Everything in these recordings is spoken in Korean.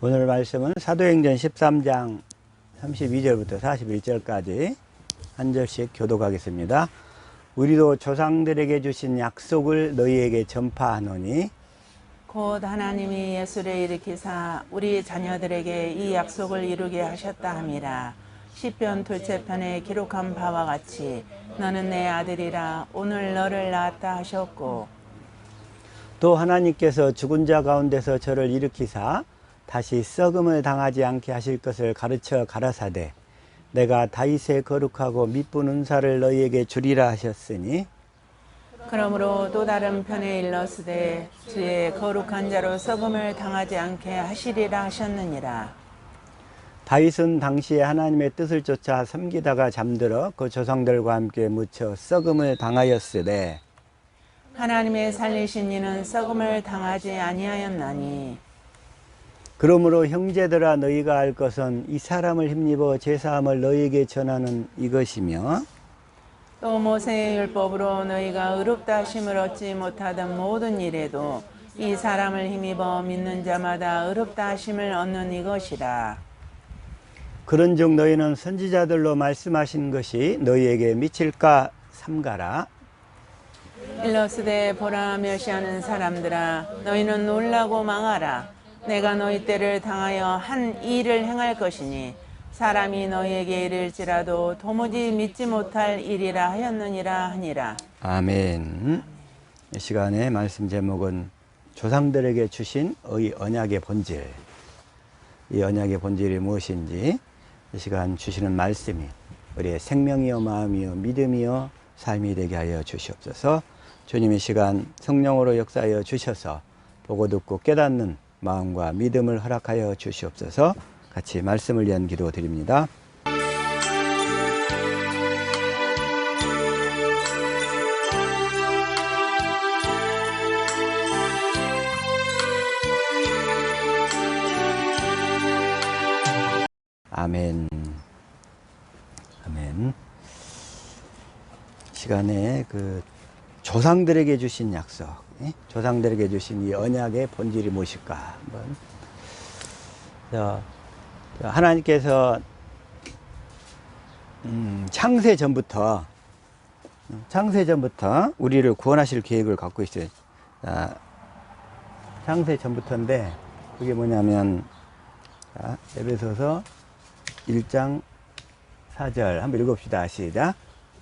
오늘 말씀은 사도행전 13장 32절부터 41절까지 한 절씩 교독하겠습니다. 우리도 조상들에게 주신 약속을 너희에게 전파하노니 곧 하나님이 예수를 일으키사 우리 자녀들에게 이 약속을 이루게 하셨다 함이라. 시편 둘째 편에 기록한 바와 같이 너는 내 아들이라 오늘 너를 낳았다 하셨고, 또 하나님께서 죽은 자 가운데서 저를 일으키사 다시 썩음을 당하지 않게 하실 것을 가르쳐 가라사대 내가 다윗의 거룩하고 미쁜 은사를 너희에게 주리라 하셨으니, 그러므로 또 다른 편에 일러스되 주의 거룩한 자로 썩음을 당하지 않게 하시리라 하셨느니라. 다윗은 당시에 하나님의 뜻을 쫓아 섬기다가 잠들어 그 조상들과 함께 묻혀 썩음을 당하였으되 하나님의 살리신 이는 썩음을 당하지 아니하였나니, 그러므로 형제들아 너희가 알 것은 이 사람을 힘입어 제사함을 너희에게 전하는 이것이며, 또 모세의 율법으로 너희가 의롭다 하심을 얻지 못하던 모든 일에도 이 사람을 힘입어 믿는 자마다 의롭다 하심을 얻는 이것이라. 그런즉 너희는 선지자들로 말씀하신 것이 너희에게 미칠까 삼가라. 일러스되 보라 멸시하는 사람들아 너희는 놀라고 망하라. 내가 너희 때를 당하여 한 일을 행할 것이니 사람이 너희에게 이를지라도 도무지 믿지 못할 일이라 하였느니라 하니라. 아멘. 이 시간의 말씀 제목은 조상들에게 주신 의 언약의 본질. 이 언약의 본질이 무엇인지 이 시간 주시는 말씀이 우리의 생명이요 마음이요 믿음이요 삶이 되게 하여 주시옵소서. 주님의 시간 성령으로 역사하여 주셔서 보고 듣고 깨닫는 마음과 믿음을 허락하여 주시옵소서. 같이 말씀을 위한 기도 드립니다. 아멘. 아멘. 시간에 그 조상들에게 주신 약속, 조상들에게 주신 이 언약의 본질이 무엇일까? 한번. 하나님께서 창세 전부터 우리를 구원하실 계획을 갖고 있어요. 창세 전부터인데 그게 뭐냐면 에베소서 1장 4절 한번 읽어봅시다. 시작.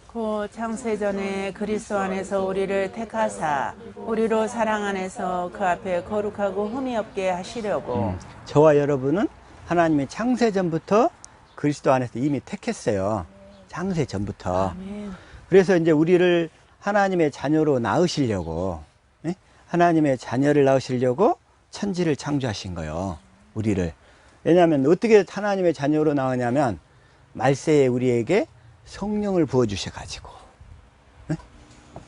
곧 창세전에 그리스도 안에서 우리를 택하사 우리로 사랑 안에서 그 앞에 거룩하고 흠이 없게 하시려고. 저와 여러분은 하나님이 창세 전부터 그리스도 안에서 이미 택했어요. 창세 전부터. 아멘. 그래서 이제 우리를 하나님의 자녀로 낳으시려고, 하나님의 자녀를 낳으시려고 천지를 창조하신 거예요. 우리를. 왜냐하면 어떻게 하나님의 자녀로 낳으냐면 말세에 우리에게 성령을 부어주셔가지고,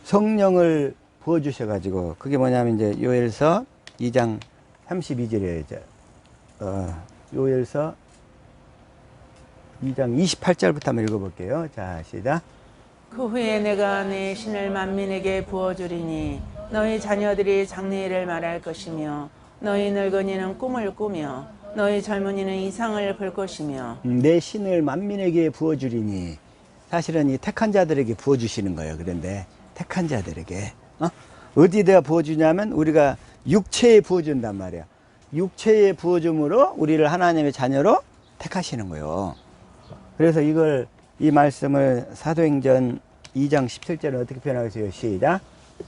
성령을 부어주셔가지고, 그게 뭐냐면 이제 요엘서 2장 32절이에요. 요엘서 2장 28절부터 한번 읽어볼게요. 자, 시작. 그 후에 내가 내 신을 만민에게 부어주리니 너희 자녀들이 장래일을 말할 것이며 너희 늙은이는 꿈을 꾸며 너희 젊은이는 이상을 볼 것이며. 내 신을 만민에게 부어주리니, 사실은 이 택한 자들에게 부어주시는 거예요. 그런데 택한 자들에게 어디에다 부어주냐면 우리가 육체에 부어준단 말이야. 육체에 부어줌으로 우리를 하나님의 자녀로 택하시는 거예요. 그래서 이 말씀을 사도행전 2장 17절은 어떻게 표현하겠어요? 시작.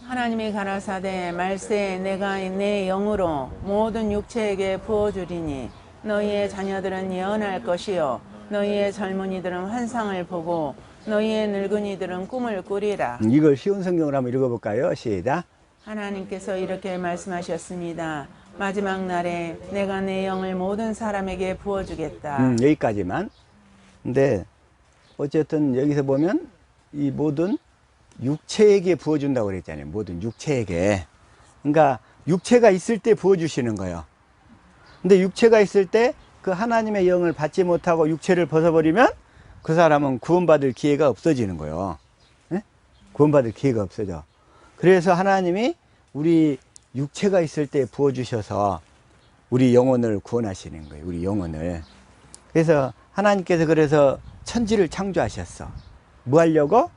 하나님이 가라사대 말세에 내가 내 영으로 모든 육체에게 부어주리니 너희의 자녀들은 예언할 것이요 너희의 젊은이들은 환상을 보고 너희의 늙은이들은 꿈을 꾸리라. 이걸 쉬운 성경으로 한번 읽어볼까요? 시작. 하나님께서 이렇게 말씀하셨습니다. 마지막 날에 내가 내 영을 모든 사람에게 부어주겠다. 여기까지만. 근데 어쨌든 여기서 보면 이 모든 육체에게 부어준다고 그랬잖아요. 모든 육체에게. 그러니까 육체가 있을 때 부어주시는 거예요. 근데 육체가 있을 때 그 하나님의 영을 받지 못하고 육체를 벗어버리면 그 사람은 구원받을 기회가 없어지는 거예요. 구원받을 기회가 없어져. 그래서 하나님이 우리 육체가 있을 때 부어주셔서 우리 영혼을 구원하시는 거예요. 우리 영혼을. 그래서 하나님께서 그래서 천지를 창조하셨어. 뭐 하려고?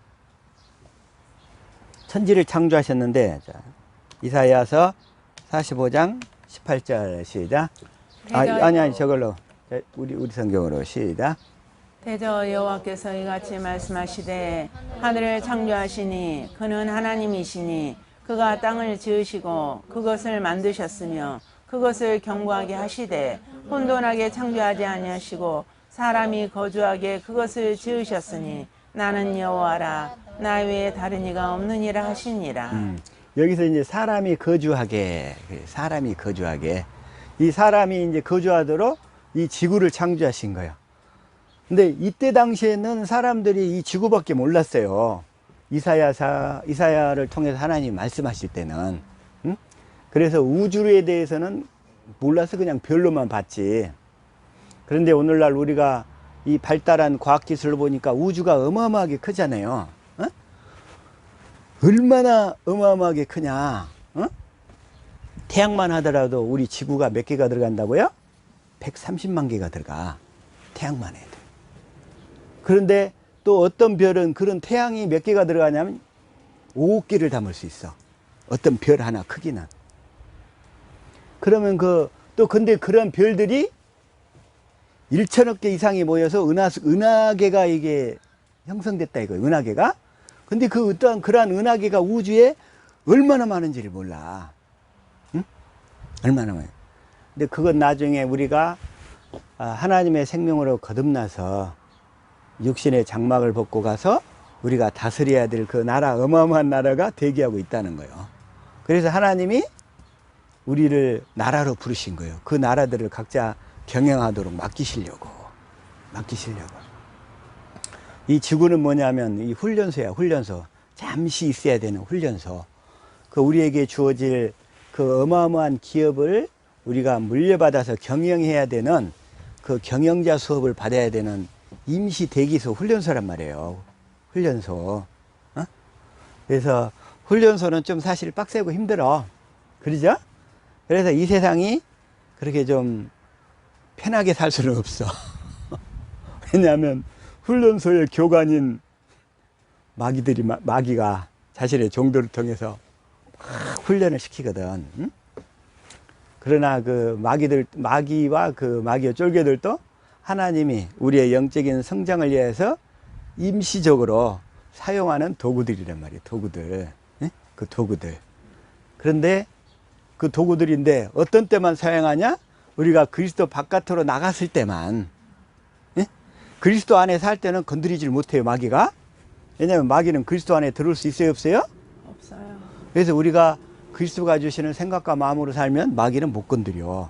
천지를 창조하셨는데, 자, 이사야서 45장 18절 시작. 아니 저걸로 우리 성경으로 시작. 대저 여호와께서 이같이 말씀하시되 하늘을 창조하시니 그는 하나님이시니 그가 땅을 지으시고 그것을 만드셨으며 그것을 견고하게 하시되 혼돈하게 창조하지 아니하시고 사람이 거주하게 그것을 지으셨으니 나는 여호와라 나 외에 다른 이가 없느니라 하시니라. 여기서 이제 사람이 거주하게 이 사람이 이제 거주하도록 이 지구를 창조하신 거예요. 근데 이때 당시에는 사람들이 이 지구밖에 몰랐어요. 이사야를 통해서 하나님이 말씀하실 때는. 그래서 우주에 대해서는 몰라서 그냥 별로만 봤지. 그런데 오늘날 우리가 이 발달한 과학기술을 보니까 우주가 어마어마하게 크잖아요. 얼마나 어마어마하게 크냐. 태양만 하더라도 우리 지구가 몇 개가 들어간다고요? 130만 개가 들어가. 태양만 해도. 그런데 또 어떤 별은 그런 태양이 몇 개가 들어가냐면 5억 개를 담을 수 있어. 어떤 별 하나 크기는. 그러면 근데 그런 별들이 1천억 개 이상이 모여서 은하계가 이게 형성됐다 이거예요. 은하계가. 근데 어떠한 그러한 은하계가 우주에 얼마나 많은지를 몰라. 응? 얼마나 많아요. 근데 그건 나중에 우리가 하나님의 생명으로 거듭나서 육신의 장막을 벗고 가서 우리가 다스려야 될 그 나라, 어마어마한 나라가 대기하고 있다는 거예요. 그래서 하나님이 우리를 나라로 부르신 거예요. 그 나라들을 각자 경영하도록 맡기시려고. 이 지구는 뭐냐면 이 훈련소야, 훈련소. 잠시 있어야 되는 훈련소. 그 우리에게 주어질 그 어마어마한 기업을 우리가 물려받아서 경영해야 되는 그 경영자 수업을 받아야 되는 임시 대기소 훈련소란 말이에요. 훈련소. 그래서 훈련소는 좀 사실 빡세고 힘들어. 그러죠? 그래서 이 세상이 그렇게 좀 편하게 살 수는 없어. 왜냐하면 훈련소의 교관인 마귀가 자신의 종들을 통해서 훈련을 시키거든. 응? 그러나 그 마귀와 그 마귀의 쫄개들도 하나님이 우리의 영적인 성장을 위해서 임시적으로 사용하는 도구들이란 말이에요. 도구들. 응? 그 도구들. 그런데 그 도구들인데 어떤 때만 사용하냐? 우리가 그리스도 바깥으로 나갔을 때만. 예? 그리스도 안에 살 때는 건드리질 못해요, 마귀가. 왜냐하면 마귀는 그리스도 안에 들어올 수 있어요, 없어요? 없어요. 그래서 우리가 그리스도가 주시는 생각과 마음으로 살면 마귀는 못 건드려.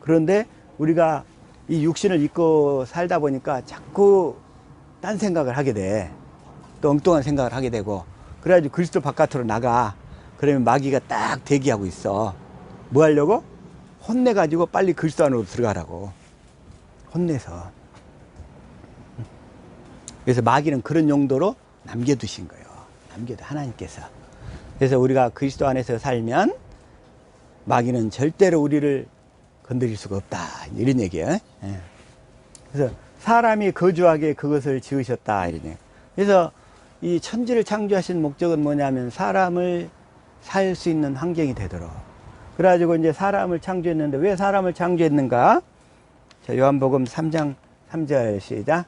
그런데 우리가 이 육신을 입고 살다 보니까 자꾸 딴 생각을 하게 돼. 또 엉뚱한 생각을 하게 되고. 그래가지고 그리스도 바깥으로 나가. 그러면 마귀가 딱 대기하고 있어. 뭐 하려고? 혼내가지고 빨리 그리스도 안으로 들어가라고. 혼내서. 그래서 마귀는 그런 용도로 남겨두신 거예요. 하나님께서. 그래서 우리가 그리스도 안에서 살면 마귀는 절대로 우리를 건드릴 수가 없다. 이런 얘기예요. 예. 그래서 사람이 거주하게 그것을 지으셨다. 이런 얘기. 그래서 이 천지를 창조하신 목적은 뭐냐면 사람을 살 수 있는 환경이 되도록. 그래가지고 이제 사람을 창조했는데 왜 사람을 창조했는가? 자, 요한복음 3장 3절 시작.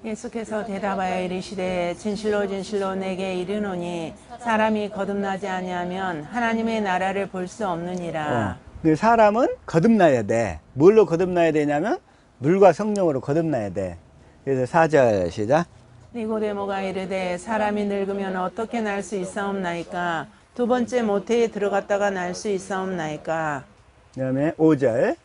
예수께서 대답하여 이르시되 진실로 진실로 내게 이르노니 사람이 거듭나지 아니하면 하나님의 나라를 볼 수 없느니라. 그 사람은 거듭나야 돼. 뭘로 거듭나야 되냐면 물과 성령으로 거듭나야 돼. 그래서 4절 시작. 니고데모가 이르되 사람이 늙으면 어떻게 날 수 있사옵나이까? 두 번째 모태에 들어갔다가 날 수 있사옵나이까? 그 다음에 5절.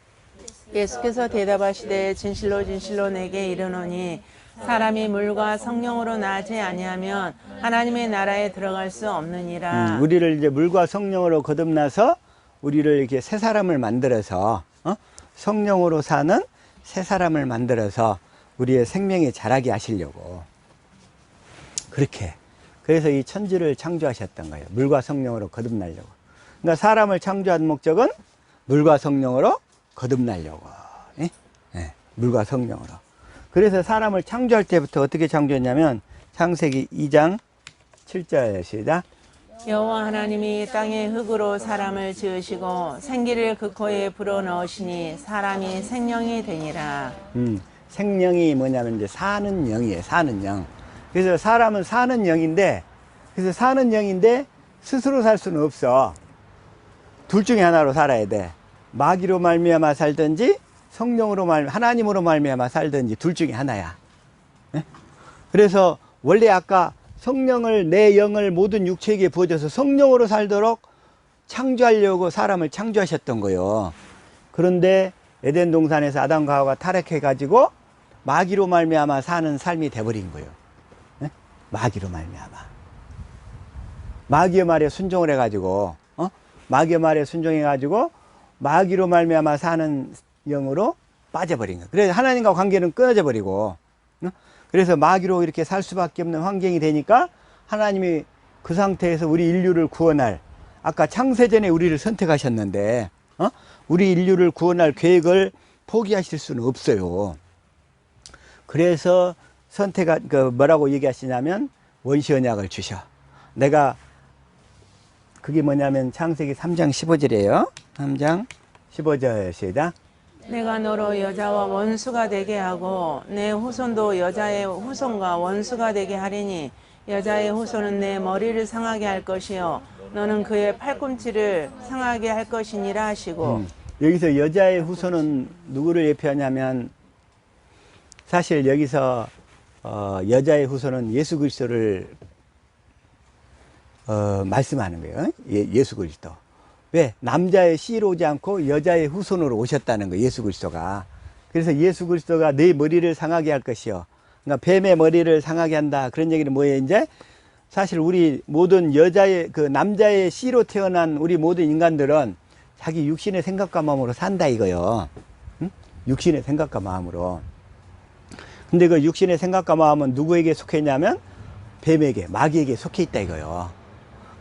예수께서 대답하시되 진실로 진실로 내게 이르노니 사람이 물과 성령으로 나지 아니하면 하나님의 나라에 들어갈 수 없느니라. 우리를 이제 물과 성령으로 거듭나서 우리를 이렇게 새 사람을 만들어서 성령으로 사는 새 사람을 만들어서 우리의 생명이 자라게 하시려고. 그렇게. 그래서 이 천지를 창조하셨던 거예요. 물과 성령으로 거듭나려고. 그러니까 사람을 창조한 목적은 물과 성령으로 거듭나려고. 예? 예, 물과 성령으로. 그래서 사람을 창조할 때부터 어떻게 창조했냐면 창세기 2장 7절 시작. 여호와 하나님이 땅의 흙으로 사람을 지으시고 생기를 그 코에 불어넣으시니 사람이 생명이 되니라. 생명이 뭐냐면 이제 사는 영이에요. 사는 영. 그래서 사람은 사는 영인데, 그래서 사는 영인데 스스로 살 수는 없어. 둘 중에 하나로 살아야 돼. 마귀로 말미암아 살든지 성령으로 하나님으로 말미암아 살든지 둘 중에 하나야. 예? 그래서 원래 아까 성령을, 내 영을 모든 육체에게 부어줘서 성령으로 살도록 창조하려고 사람을 창조하셨던 거예요. 그런데 에덴 동산에서 아담과 하와가 타락해 가지고 마귀로 말미암아 사는 삶이 돼버린 거예요. 네? 마귀로 말미암아. 마귀의 말에 순종을 해가지고, 마귀의 말에 순종해가지고 마귀로 말미암아 사는 영으로 빠져버린 거예요. 그래서 하나님과 관계는 끊어져 버리고, 그래서 마귀로 이렇게 살 수밖에 없는 환경이 되니까 하나님이 그 상태에서 우리 인류를 구원할, 아까 창세전에 우리를 선택하셨는데 우리 인류를 구원할 계획을 포기하실 수는 없어요. 그래서 뭐라고 얘기하시냐면 원시 언약을 주셔. 내가 그게 뭐냐면 창세기 3장 15절이에요. 3장 15절 시작. 내가 너로 여자와 원수가 되게 하고 내 후손도 여자의 후손과 원수가 되게 하리니 여자의 후손은 내 머리를 상하게 할 것이요 너는 그의 팔꿈치를 상하게 할 것이니라 하시고. 여기서 여자의 후손은 누구를 예표하냐면 사실 여기서 여자의 후손은 예수 그리스도를 말씀하는 거예요. 예수 그리스도. 왜? 남자의 씨로 오지 않고 여자의 후손으로 오셨다는 거예요. 예수 그리스도가. 그래서 예수 그리스도가 내 머리를 상하게 할 것이요. 그러니까 뱀의 머리를 상하게 한다. 그런 얘기는 뭐예요? 이제 사실 우리 모든 남자의 씨로 태어난 우리 모든 인간들은 자기 육신의 생각과 마음으로 산다 이거요. 응? 육신의 생각과 마음으로. 근데 그 육신의 생각과 마음은 누구에게 속해 있냐면 뱀에게, 마귀에게 속해 있다 이거요.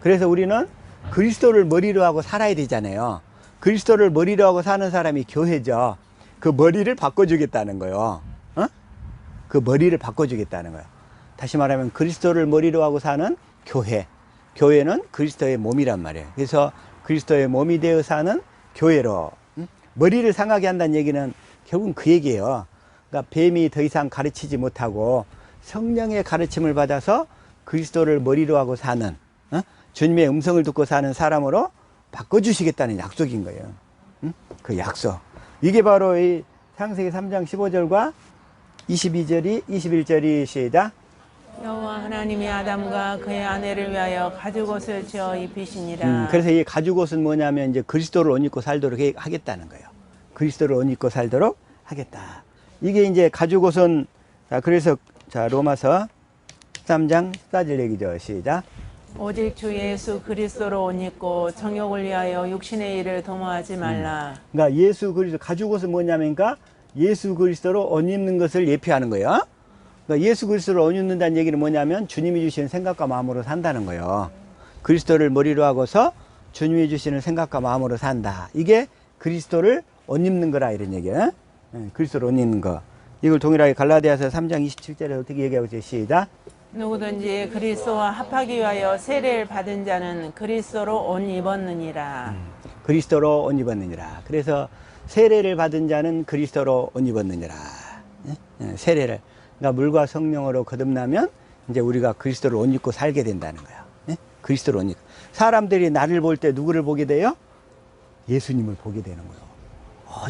그래서 우리는 그리스도를 머리로 하고 살아야 되잖아요. 그리스도를 머리로 하고 사는 사람이 교회죠. 그 머리를 바꿔주겠다는 거예요. 그 머리를 바꿔주겠다는 거예요. 다시 말하면 그리스도를 머리로 하고 사는 교회. 교회는 그리스도의 몸이란 말이에요. 그래서 그리스도의 몸이 되어 사는 교회로. 머리를 상하게 한다는 얘기는 결국은 그 얘기예요. 그러니까 뱀이 더 이상 가르치지 못하고 성령의 가르침을 받아서 그리스도를 머리로 하고 사는, 주님의 음성을 듣고 사는 사람으로 바꿔주시겠다는 약속인 거예요. 그 약속. 이게 바로 이 창세기 3장 15절과 21절이 시작. 여호와 하나님이 아담과 그의 아내를 위하여 가죽옷을 지어 입히시니라. 그래서 이 가죽옷은 뭐냐면 이제 그리스도를 옷 입고 살도록 하겠다는 거예요. 그리스도를 옷 입고 살도록 하겠다. 이게 이제 가죽옷은, 그래서 로마서 13장 14절 얘기죠. 시작. 오직 주 예수 그리스도로 옷 입고 정욕을 위하여 육신의 일을 도모하지 말라. 그러니까 예수 그리스도, 가죽옷은 뭐냐면, 그러니까 예수 그리스도로 옷 입는 것을 예표하는 거예요. 그러니까 예수 그리스도로 옷 입는다는 얘기는 뭐냐면 주님이 주시는 생각과 마음으로 산다는 거예요. 그리스도를 머리로 하고서 주님이 주시는 생각과 마음으로 산다. 이게 그리스도를 옷 입는 거라 이런 얘기예요. 그리스도를 옷 입는 거. 이걸 동일하게 갈라디아서 3장 27절에 어떻게 얘기하고 있어요? 시작. 누구든지 그리스도와 합하기 위하여 세례를 받은 자는 그리스도로 옷 입었느니라. 그리스도로 옷 입었느니라. 그래서 세례를 받은 자는 그리스도로 옷 입었느니라. 세례를. 그러니까 물과 성령으로 거듭나면 이제 우리가 그리스도를 옷 입고 살게 된다는 거야. 그리스도를 옷 입고. 사람들이 나를 볼 때 누구를 보게 돼요? 예수님을 보게 되는 거예요.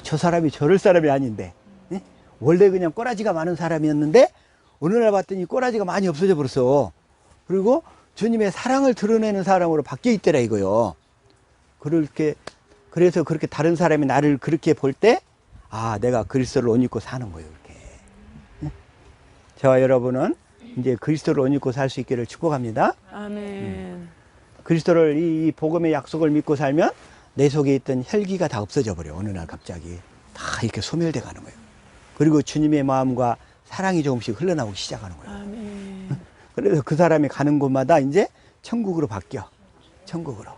저 사람이 저럴 사람이 아닌데. 원래 그냥 꼬라지가 많은 사람이었는데 어느 날 봤더니 꼬라지가 많이 없어져 버렸어. 그리고 주님의 사랑을 드러내는 사람으로 바뀌어 있더라 이거요. 그래서 그렇게 다른 사람이 나를 그렇게 볼 때, 내가 그리스도를 옷 입고 사는 거예요. 이렇게. 저와 여러분은 이제 그리스도를 옷 입고 살 수 있기를 축복합니다. 아멘. 그리스도를 이 복음의 약속을 믿고 살면 내 속에 있던 혈기가 다 없어져 버려. 어느 날 갑자기 다 이렇게 소멸돼 가는 거예요. 그리고 주님의 마음과 사랑이 조금씩 흘러나오기 시작하는 거예요. 아멘. 그래서 그 사람이 가는 곳마다 이제 천국으로 바뀌어. 천국으로.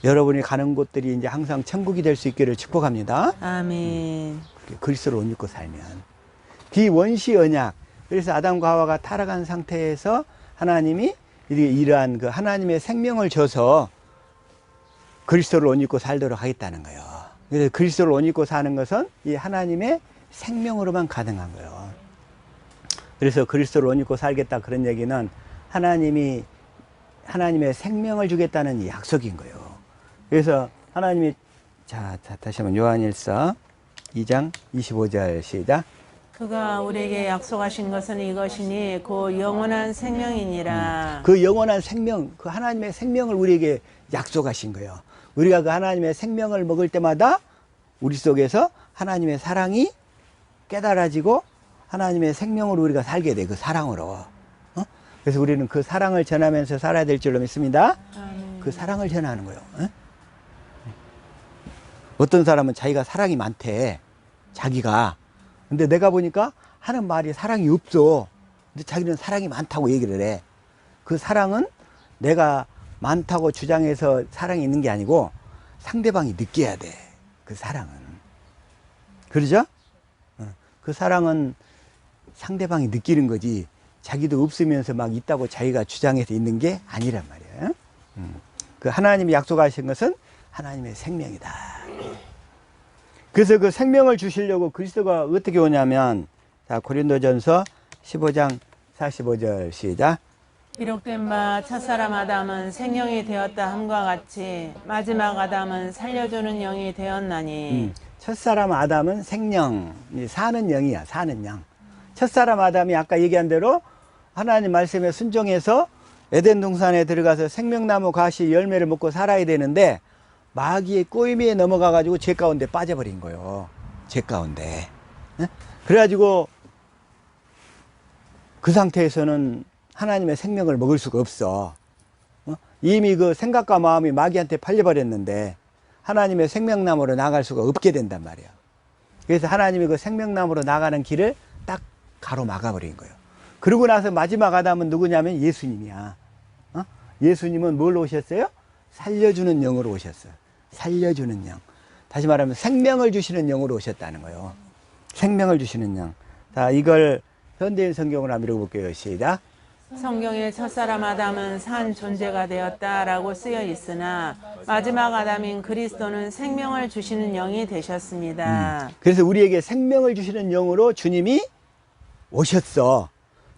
여러분이 가는 곳들이 이제 항상 천국이 될 수 있기를 축복합니다. 아멘. 그리스도를 옷 입고 살면. 비원시 언약. 그래서 아담과 하와가 타락한 상태에서 하나님이 이러한 그 하나님의 생명을 줘서 그리스도를 옷 입고 살도록 하겠다는 거예요. 그래서 그리스도를 옷 입고 사는 것은 이 하나님의 생명으로만 가능한 거예요. 그래서 그리스도를 옷 입고 살겠다 그런 얘기는 하나님이 하나님의 생명을 주겠다는 이 약속인 거예요. 그래서 하나님이 자 다시 한번 요한일서 2장 25절 시작. 그가 우리에게 약속하신 것은 이것이니 그 영원한 생명이니라. 그 영원한 생명, 그 하나님의 생명을 우리에게 약속하신 거예요. 우리가 그 하나님의 생명을 먹을 때마다 우리 속에서 하나님의 사랑이 깨달아지고 하나님의 생명으로 우리가 살게 돼. 그 사랑으로. 그래서 우리는 그 사랑을 전하면서 살아야 될 줄로 믿습니다. 그 사랑을 전하는 거예요. 어떤 사람은 자기가 사랑이 많대. 자기가. 근데 내가 보니까 하는 말이 사랑이 없어. 근데 자기는 사랑이 많다고 얘기를 해. 그 사랑은 내가 많다고 주장해서 사랑이 있는 게 아니고 상대방이 느껴야 돼. 그 사랑은. 그러죠? 그 사랑은 상대방이 느끼는 거지. 자기도 없으면서 막 있다고 자기가 주장해서 있는 게 아니란 말이에요. 그 하나님이 약속하신 것은 하나님의 생명이다. 그래서 그 생명을 주시려고 그리스도가 어떻게 오냐면, 자, 고린도전서 15장 45절 시작. 기록된 바 첫사람 아담은 생명이 되었다 함과 같이 마지막 아담은 살려주는 영이 되었나니. 첫사람 아담은 생명, 사는 영이야, 사는 영. 첫사람 아담이 아까 얘기한 대로 하나님 말씀에 순종해서 에덴 동산에 들어가서 생명나무 가시 열매를 먹고 살아야 되는데 마귀의 꼬임에 넘어가 가지고 죄 가운데 빠져버린 거예요. 죄 가운데. 그래가지고 그 상태에서는 하나님의 생명을 먹을 수가 없어. 이미 그 생각과 마음이 마귀한테 팔려버렸는데 하나님의 생명나무로 나갈 수가 없게 된단 말이야. 그래서 하나님이 그 생명나무로 나가는 길을 딱 가로막아버린 거예요. 그러고 나서 마지막 아담은 누구냐면 예수님이야. 예수님은 뭘로 오셨어요? 살려주는 영으로 오셨어요. 살려주는 영. 다시 말하면 생명을 주시는 영으로 오셨다는 거예요. 생명을 주시는 영. 자, 이걸 현대인 성경으로 한번 읽어볼게요. 시작. 성경에 첫사람 아담은 산 존재가 되었다라고 쓰여 있으나 마지막 아담인 그리스도는 생명을 주시는 영이 되셨습니다. 그래서 우리에게 생명을 주시는 영으로 주님이 오셨어.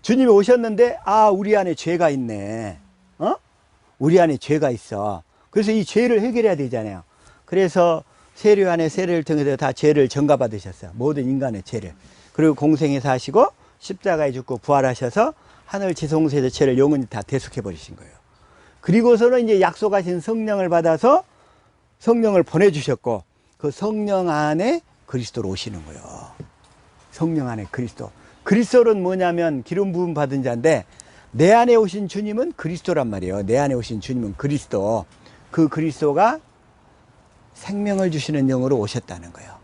주님이 오셨는데 우리 안에 죄가 있네. 우리 안에 죄가 있어. 그래서 이 죄를 해결해야 되잖아요. 그래서 세례 안에 세례를 통해서 다 죄를 전가받으셨어요. 모든 인간의 죄를. 그리고 공생에 사시고 십자가에 죽고 부활하셔서 하늘 지성소에서 죄를 영원히 다 대속해 버리신 거예요. 그리고서는 이제 약속하신 성령을 받아서 성령을 보내주셨고 그 성령 안에 그리스도로 오시는 거예요. 성령 안에 그리스도. 그리스도는 뭐냐면 기름 부음 받은 자인데 내 안에 오신 주님은 그리스도란 말이에요. 내 안에 오신 주님은 그리스도. 그 그리스도가 생명을 주시는 영으로 오셨다는 거예요.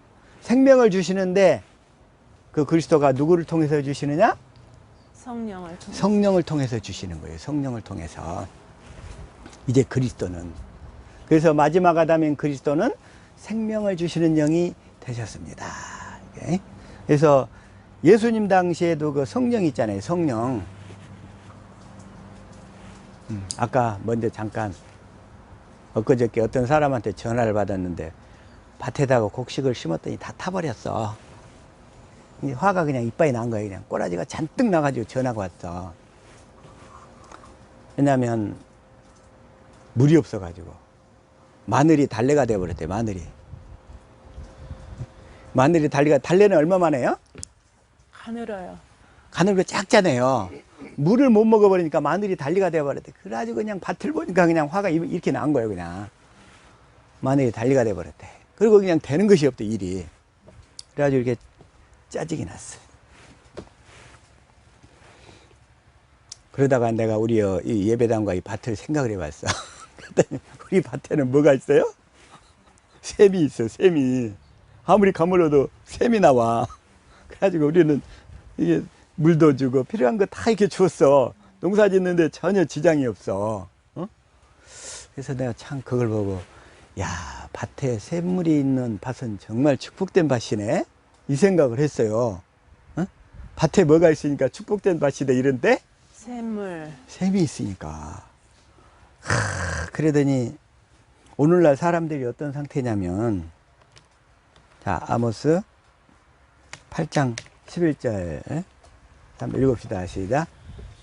생명을 주시는데 그 그리스도가 누구를 통해서 주시느냐? 성령을 통해서 주시는 거예요. 성령을 통해서. 이제 그리스도는. 그래서 마지막 아담인 그리스도는 생명을 주시는 영이 되셨습니다. 그래서 예수님 당시에도 그 성령 있잖아요. 성령. 아까 먼저 잠깐 엊그저께 어떤 사람한테 전화를 받았는데 밭에다가 곡식을 심었더니 다 타버렸어. 화가 그냥 이빨이 난 거예요. 그냥 꼬라지가 잔뜩 나가지고 전화가 왔어. 왜냐면 물이 없어가지고 마늘이 달래가 되어버렸대. 마늘이 달래는 얼마만 해요? 가늘어요. 가늘고 작잖아요. 물을 못 먹어버리니까 마늘이 달리가 되어버렸대. 그래가지고 그냥 밭을 보니까 그냥 화가 이렇게 난 거예요. 그냥 마늘이 달리가 되어버렸대. 그리고 그냥 되는 것이 없대. 일이. 그래가지고 이렇게 짜증이 났어. 그러다가 내가 우리 이 예배당과 이 밭을 생각을 해봤어. 그랬더니 우리 밭에는 뭐가 있어요? 샘이 있어. 샘이. 아무리 가물어도 샘이 나와. 그래가지고 우리는 이게 물도 주고 필요한 거 다 이렇게 줬어. 농사 짓는데 전혀 지장이 없어. 그래서 내가 참 그걸 보고 야, 밭에 샘물이 있는 밭은 정말 축복된 밭이네. 이 생각을 했어요. 어? 밭에 뭐가 있으니까 축복된 밭이다 이런데 샘물. 샘이 있으니까. 그러더니 오늘날 사람들이 어떤 상태냐면, 자, 아모스 8장 11절 한번 읽읍시다. 시작.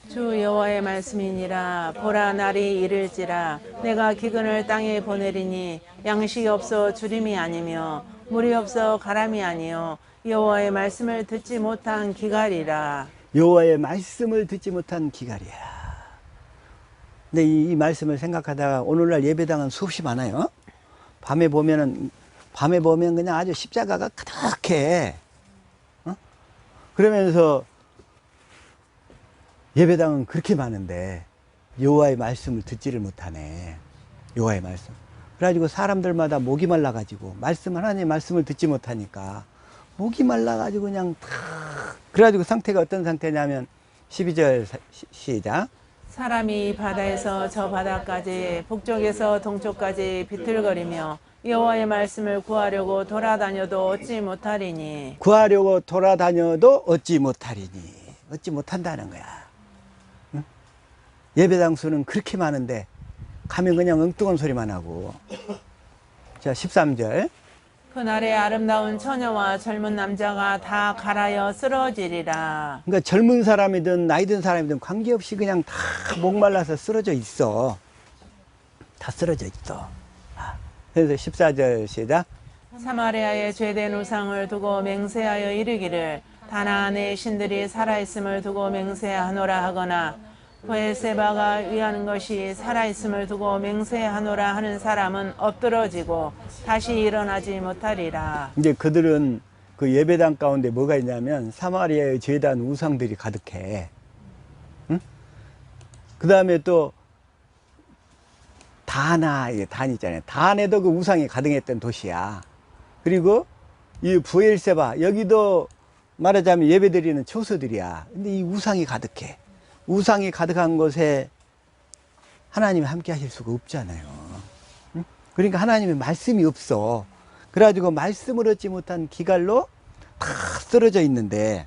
주 여호와의 말씀이니라. 보라, 날이 이를지라. 내가 기근을 땅에 보내리니 양식이 없어 주림이 아니며 물이 없어 가람이 아니요 여호와의 말씀을 듣지 못한 기갈이라. 여호와의 말씀을 듣지 못한 기갈이야. 근데 이 말씀을 생각하다가 오늘날 예배당은 수없이 많아요. 밤에 보면 그냥 아주 십자가가 가득해. 어? 그러면서 예배당은 그렇게 많은데 여호와의 말씀을 듣지를 못하네. 여호와의 말씀. 그래가지고 사람들마다 목이 말라가지고 하나님의 말씀을 듣지 못하니까 목이 말라가지고 그냥 탁. 그래가지고 상태가 어떤 상태냐면 12절 시작. 사람이 바다에서 저 바다까지 북쪽에서 동쪽까지 비틀거리며 여호와의 말씀을 구하려고 돌아다녀도 얻지 못하리니. 구하려고 돌아다녀도 얻지 못하리니. 얻지 못한다는 거야. 응? 예배당 수는 그렇게 많은데 가면 그냥 엉뚱한 소리만 하고. 자, 13절. 그날에 아름다운 처녀와 젊은 남자가 다 갈아여 쓰러지리라. 그러니까 젊은 사람이든 나이 든 사람이든 관계없이 그냥 다 목말라서 쓰러져 있어. 다 쓰러져 있어. 그래서 14절 시작. 사마리아의 죄된 우상을 두고 맹세하여 이르기를 다나안의 신들이 살아있음을 두고 맹세하노라 하거나 브엘세바가 위하는 것이 살아있음을 두고 맹세하노라 하는 사람은 엎드러지고 다시 일어나지 못하리라. 이제 그들은 그 예배당 가운데 뭐가 있냐면 사마리아의 죄단 우상들이 가득해. 응? 그 다음에 또 단 있잖아요. 단에도 그 우상이 가득했던 도시야. 그리고 이 브엘세바, 여기도 말하자면 예배드리는 초소들이야. 근데 이 우상이 가득해. 우상이 가득한 곳에 하나님이 함께 하실 수가 없잖아요. 응? 그러니까 하나님의 말씀이 없어. 그래가지고 말씀을 얻지 못한 기갈로 다 쓰러져 있는데,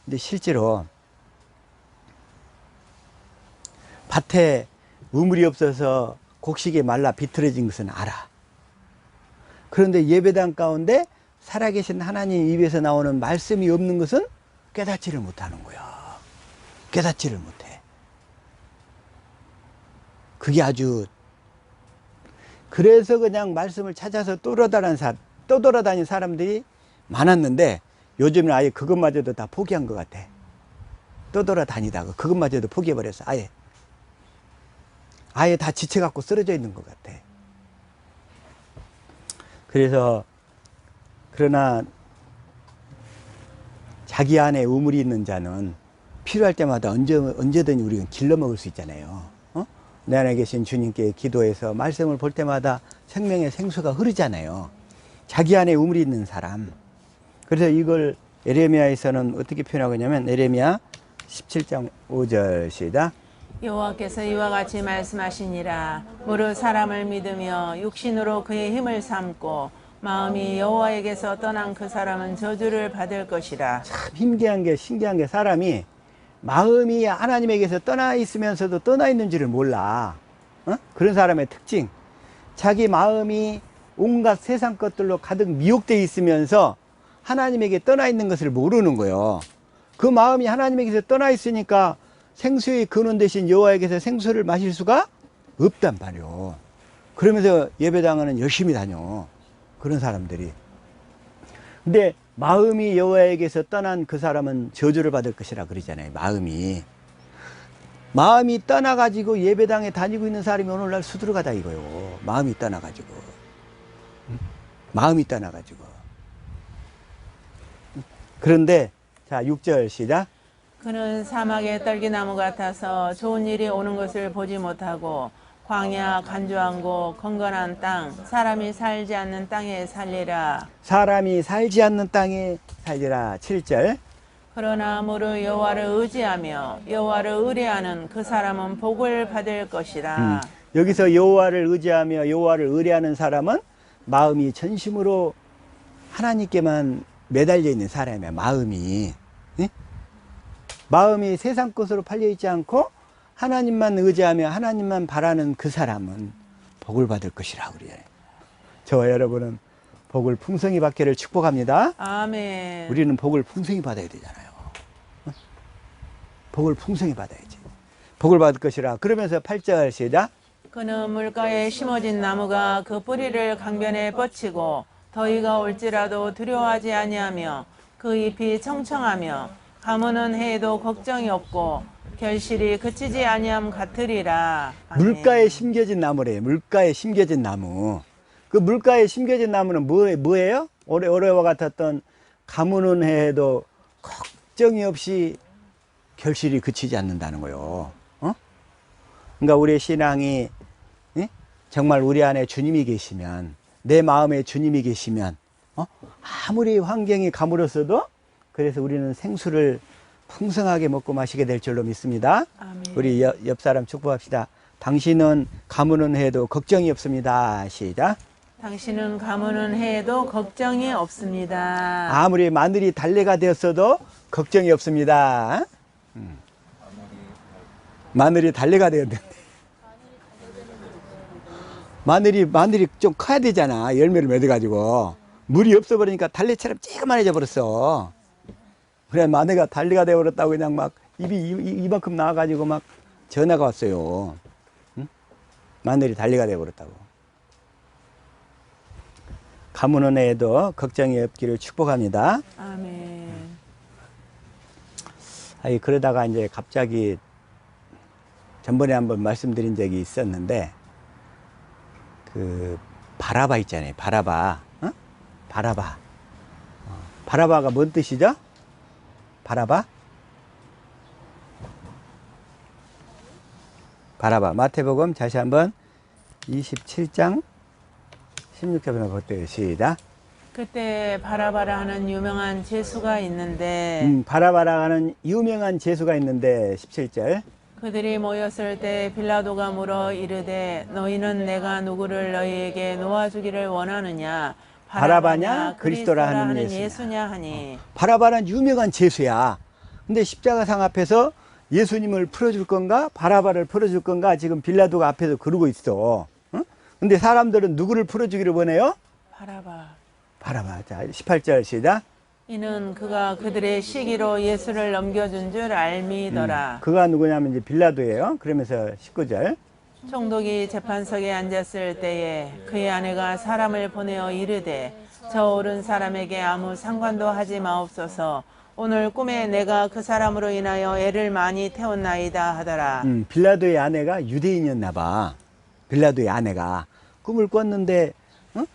근데 실제로 밭에 우물이 없어서 곡식이 말라 비틀어진 것은 알아. 그런데 예배당 가운데 살아계신 하나님 입에서 나오는 말씀이 없는 것은 깨닫지를 못하는 거야. 깨닫지를 못해. 그게 아주, 그래서 그냥 말씀을 찾아서 떠돌아다니는 사람들이 많았는데 요즘은 아예 그것마저도 다 포기한 것 같아. 떠돌아다니다가 그것마저도 포기해버렸어. 아예 다 지쳐갖고 쓰러져 있는 것 같아. 그래서 그러나 자기 안에 우물이 있는 자는 필요할 때마다 언제든지 우리가 길러 먹을 수 있잖아요. 내 안에 계신 주님께 기도해서 말씀을 볼 때마다 생명의 생수가 흐르잖아요. 자기 안에 우물이 있는 사람. 그래서 이걸 에레미야에서는 어떻게 표현하고 있냐면 에레미야 17장 5절 시작. 여호와께서 이와 같이 말씀하시니라. 무릇 사람을 믿으며 육신으로 그의 힘을 삼고 마음이 여호와에게서 떠난 그 사람은 저주를 받을 것이라. 참 신기한 게 사람이 마음이 하나님에게서 떠나 있으면서도 떠나 있는지를 몰라. 그런 사람의 특징. 자기 마음이 온갖 세상 것들로 가득 미혹되어 있으면서 하나님에게 떠나 있는 것을 모르는 거예요. 그 마음이 하나님에게서 떠나 있으니까 생수의 근원 대신 여호와에게서 생수를 마실 수가 없단 말이요. 그러면서 예배당은 열심히 다녀. 그런 사람들이. 근데 마음이 여호와에게서 떠난 그 사람은 저주를 받을 것이라 그러잖아요. 마음이 떠나가지고 예배당에 다니고 있는 사람이 오늘날 수두룩하다 이거요. 마음이 떠나가지고. 그런데 자 6절 시작. 그는 사막의 떨기나무 같아서 좋은 일이 오는 것을 보지 못하고 광야 간조한 곳 건건한 땅 사람이 살지 않는 땅에 살리라. 사람이 살지 않는 땅에 살리라. 7절. 그러나 무릇 여호와를 의지하며 여호와를 의뢰하는 그 사람은 복을 받을 것이라. 여기서 여호와를 의지하며 여호와를 의뢰하는 사람은 마음이 전심으로 하나님께만 매달려 있는 사람이야. 마음이. 예? 마음이 세상 것으로 팔려 있지 않고 하나님만 의지하며 하나님만 바라는 그 사람은 복을 받을 것이라 그래요. 저와 여러분은 복을 풍성히 받기를 축복합니다. 아멘. 우리는 복을 풍성히 받아야 되잖아요. 어? 복을 풍성히 받아야지. 복을 받을 것이라. 그러면서 8절 시작. 그는 물가에 심어진 나무가 그 뿌리를 강변에 뻗치고 더위가 올지라도 두려워하지 아니하며 그 잎이 청청하며 가무는 해에도 걱정이 없고 결실이 그치지 아니함 같으리라. 아멘. 물가에 심겨진 나무래요. 물가에 심겨진 나무. 그 물가에 심겨진 나무는 뭐예요? 올해와 같았던 가무는 해에도 걱정이 없이 결실이 그치지 않는다는 거요. 어? 그러니까 우리의 신앙이 정말 우리 안에 주님이 계시면, 내 마음에 주님이 계시면, 아무리 환경이 가물었어도 그래서 우리는 생수를 풍성하게 먹고 마시게 될 줄로 믿습니다. 아멘. 우리 옆 사람 축복합시다. 당신은 가무는 해도 걱정이 없습니다. 시작. 당신은 가무는 해에도 걱정이 없습니다. 아무리 마늘이 달래가 되었어도 걱정이 없습니다. 마늘이 달래가 되었는데 마늘이 좀 커야 되잖아. 열매를 맺어가지고 물이 없어버리니까 달래처럼 쬐그만해져 버렸어. 그래 마늘가 달래가 되어버렸다고 그냥 막 입이 이만큼 나와가지고 막 전화가 왔어요. 응? 마늘이 달래가 되어버렸다고. 가무는 해에도 걱정이 없기를 축복합니다. 아멘. 아니 그러다가 이제 갑자기 전번에 한번 말씀드린 적이 있었는데 그 바라바 있잖아요. 바라바. 어? 바라바. 바라바가 뭔 뜻이죠? 바라바? 바라바. 마태복음 다시 한번 27장 16절부터 볼게요. 시작. 그때 바라바라 하는 유명한 제수가 있는데 바라바라 하는 유명한 제수가 있는데 17절. 그들이 모였을 때 빌라도가 물어 이르되 너희는 내가 누구를 너희에게 놓아주기를 원하느냐 바라바냐 그리스도라 하는 예수냐 하니 바라바는 유명한 제수야. 근데 십자가상 앞에서 예수님을 풀어줄 건가 바라바를 풀어줄 건가 지금 빌라도가 앞에서 그러고 있어. 응? 근데 사람들은 누구를 풀어주기를 원해요? 바라바. 자 18절 시작. 이는 그가 그들의 시기로 예수를 넘겨준 줄 알미더라. 그가 누구냐면 이제 빌라도예요. 그러면서 19절. 총독이 재판석에 앉았을 때에 그의 아내가 사람을 보내어 이르되 저 오른 사람에게 아무 상관도 하지 마옵소서. 오늘 꿈에 내가 그 사람으로 인하여 애를 많이 태웠나이다 하더라. 빌라도의 아내가 유대인이었나 봐. 빌라도의 아내가 꿈을 꿨는데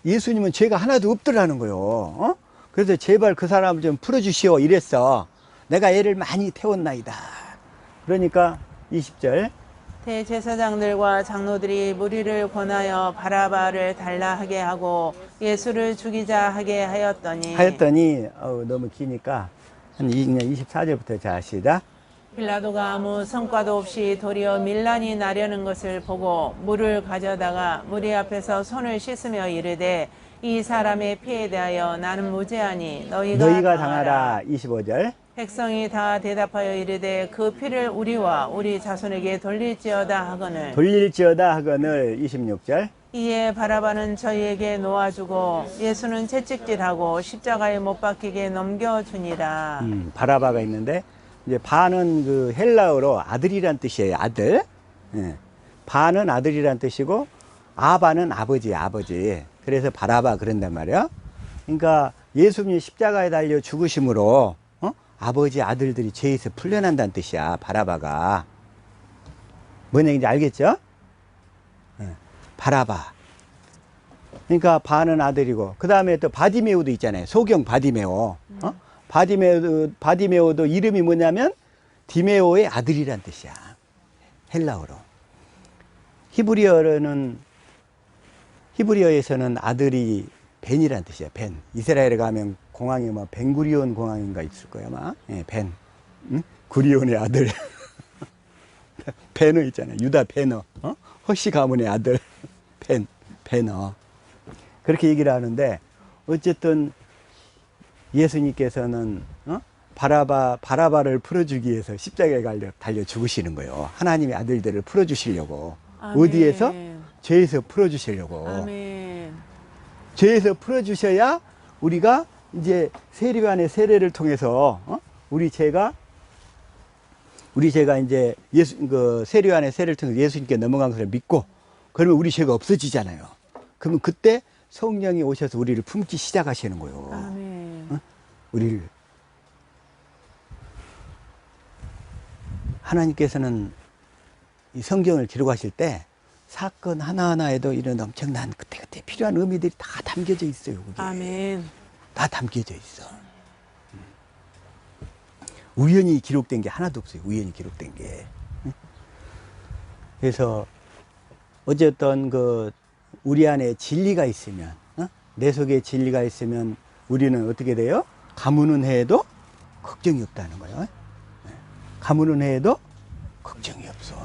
예수님은 죄가 하나도 없더라는 거요. 그래서 제발 그 사람을 좀 풀어주시오 이랬어. 내가 애를 많이 태웠나이다. 그러니까 20절. 대제사장들과 장로들이 무리를 권하여 바라바를 달라 하게 하고 예수를 죽이자 하게 하였더니 너무 기니까 한 24절부터 자 시작. 빌라도가 아무 성과도 없이 도리어 밀란이 나려는 것을 보고 물을 가져다가 무리 앞에서 손을 씻으며 이르되 이 사람의 피에 대하여 나는 무죄하니 너희가 당하라. 25절. 백성이 다 대답하여 이르되 그 피를 우리와 우리 자손에게 돌릴지어다 하거늘 26절. 이에 바라바는 저희에게 놓아주고 예수는 채찍질하고 십자가에 못 박히게 넘겨주니라. 바라바가 있는데 이제 바는 그 헬라어로 아들이란 뜻이에요. 아들. 예. 바는 아들이란 뜻이고 아바는 아버지. 그래서 바라바 그런단 말이야. 그러니까 예수님이 십자가에 달려 죽으심으로 아버지 아들들이 죄에서 풀려난다는 뜻이야. 바라바가. 뭔 얘기인지 알겠죠? 바라바. 그러니까 바는 아들이고 그 다음에 또 바디메오도 있잖아요. 소경 바디메오. 바디메오도 이름이 뭐냐면 디메오의 아들이란 뜻이야. 헬라어로. 히브리어에서는 아들이 벤이란 뜻이야. 벤. 이스라엘에 가면 공항에 뭐 벤구리온 공항인가 있을 거야 아마. 예, 벤. 응? 구리온의 아들. 베너 있잖아요. 유다 베너. 허씨 가문의 아들 베너. 그렇게 얘기를 하는데, 어쨌든 예수님께서는 바라바를 풀어주기 위해서 십자가에 달려 죽으시는 거예요. 하나님의 아들들을 풀어주시려고. 아멘. 어디에서? 죄에서 풀어주시려고. 아멘. 죄에서 풀어주셔야 우리가 이제 세례관의 세례를 통해서 우리 죄가 이제 세례관의 세례를 통해서 예수님께 넘어간 것을 믿고, 그러면 우리 죄가 없어지잖아요. 그러면 그때 성령이 오셔서 우리를 품기 시작하시는 거예요. 아멘. 우리를. 하나님께서는 이 성경을 기록하실 때 사건 하나하나에도 이런 엄청난 그때그때 필요한 의미들이 다 담겨져 있어요. 그게. 아멘. 다 담겨져 있어. 우연히 기록된 게 하나도 없어요. 우연히 기록된 게. 그래서 어쨌든 우리 안에 진리가 있으면, 내 속에 진리가 있으면 우리는 어떻게 돼요? 가문은 해도 걱정이 없다는 거예요. 가문은 해도 걱정이 없어.